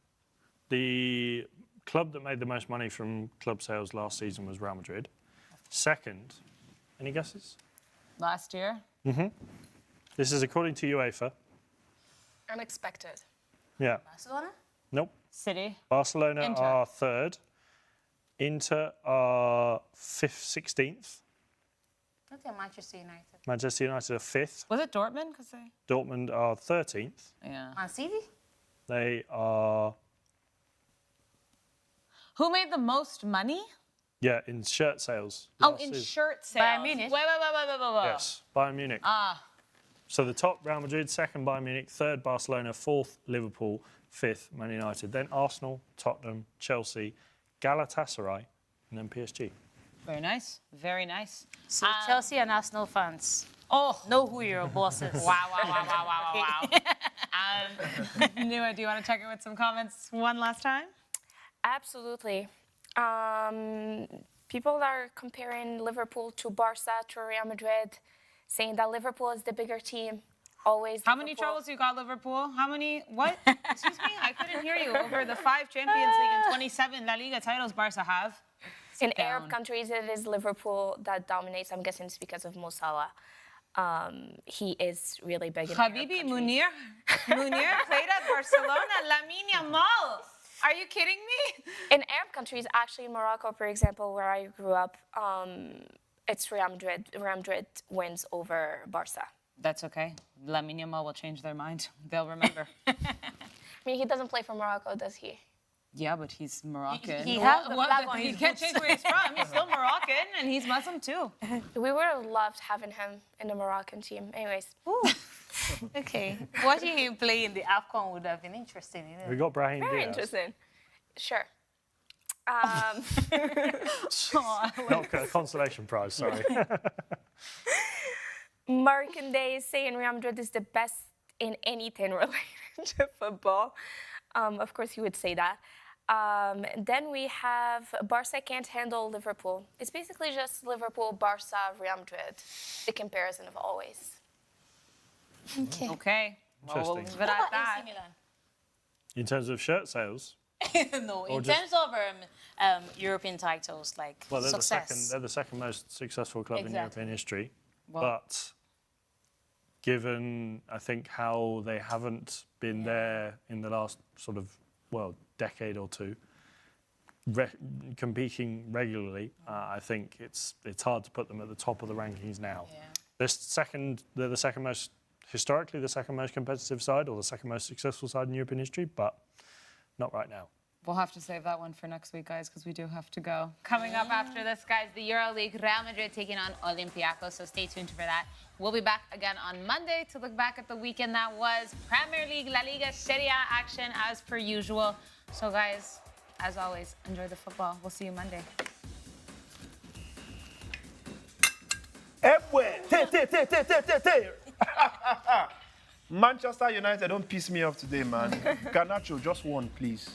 the club that made the most money from club sales last season was Real Madrid. Second, any guesses? Last year? This is according to UEFA. Unexpected. Yeah. Barcelona? Nope. City? Barcelona Inter. are third. Inter are 16th. I think Manchester United. Manchester United are 5th. Was it Dortmund? Dortmund are 13th. Yeah. Man City? They are... Who made the most money? Yeah, in shirt sales. Oh, in shirt sales. Bayern Munich. Wait. Yes, Bayern Munich. So the top, Real Madrid, second, Bayern Munich, third, Barcelona, fourth, Liverpool, fifth, Man United. Then Arsenal, Tottenham, Chelsea, Galatasaray, and then PSG. Very nice. Very nice. So Chelsea and Arsenal fans. Oh, know who your boss is. Wow. Nouha, do you want to check in with some comments one last time? Absolutely. People are comparing Liverpool to Barca, to Real Madrid, saying that Liverpool is the bigger team. Always. How many trophies you got, Liverpool? How many? What? Excuse me? I couldn't hear you. Over the 5 Champions League and 27 La Liga titles Barca have. In Arab countries, it is Liverpool that dominates. I'm guessing it's because of Mo Salah. He is really big in Habibi, Munir played at Barcelona. Lamine Yamal. Are you kidding me? In Arab countries, actually Morocco, for example, where I grew up, it's Real Madrid. Real Madrid wins over Barca. That's okay. Lamine Yamal will change their mind. They'll remember. I mean, he doesn't play for Morocco, does he? Yeah, but he's Moroccan. He has the flag on he his can't boots. change where he's from. He's still Moroccan, and he's Muslim too. We would have loved having him in the Moroccan team. Anyways. Okay. Watching him play in the AFCON would have been interesting. You know? We got Brahim Very Diaz. interesting. Sure. Not a consolation prize, sorry. American Day is saying Real Madrid is the best in anything related to football. Of course, he would say that. Then we have Barca can't handle Liverpool. It's basically just Liverpool, Barca, Real Madrid. The comparison of always. Okay. Well, we'll Interesting. leave it at that. In terms of shirt sales, No, Or in just- terms of European titles, like well, they're success. the second most successful club in Exactly. European history. Well- But given, I think, how they haven't been there in the last sort of, decade or two, competing regularly, I think it's hard to put them at the top of the rankings now. Yeah. They're the second most, historically, the second most competitive side or the second most successful side in European history, but not right now. We'll have to save that one for next week, guys, because we do have to go. Coming up after this, guys, the Euro League, Real Madrid taking on Olympiacos, so stay tuned for that. We'll be back again on Monday to look back at the weekend that was Premier League, La Liga, Serie A action as per usual. So, guys, as always, enjoy the football. We'll see you Monday. Manchester United, don't piss me off today, man. Garnacho, just one, please.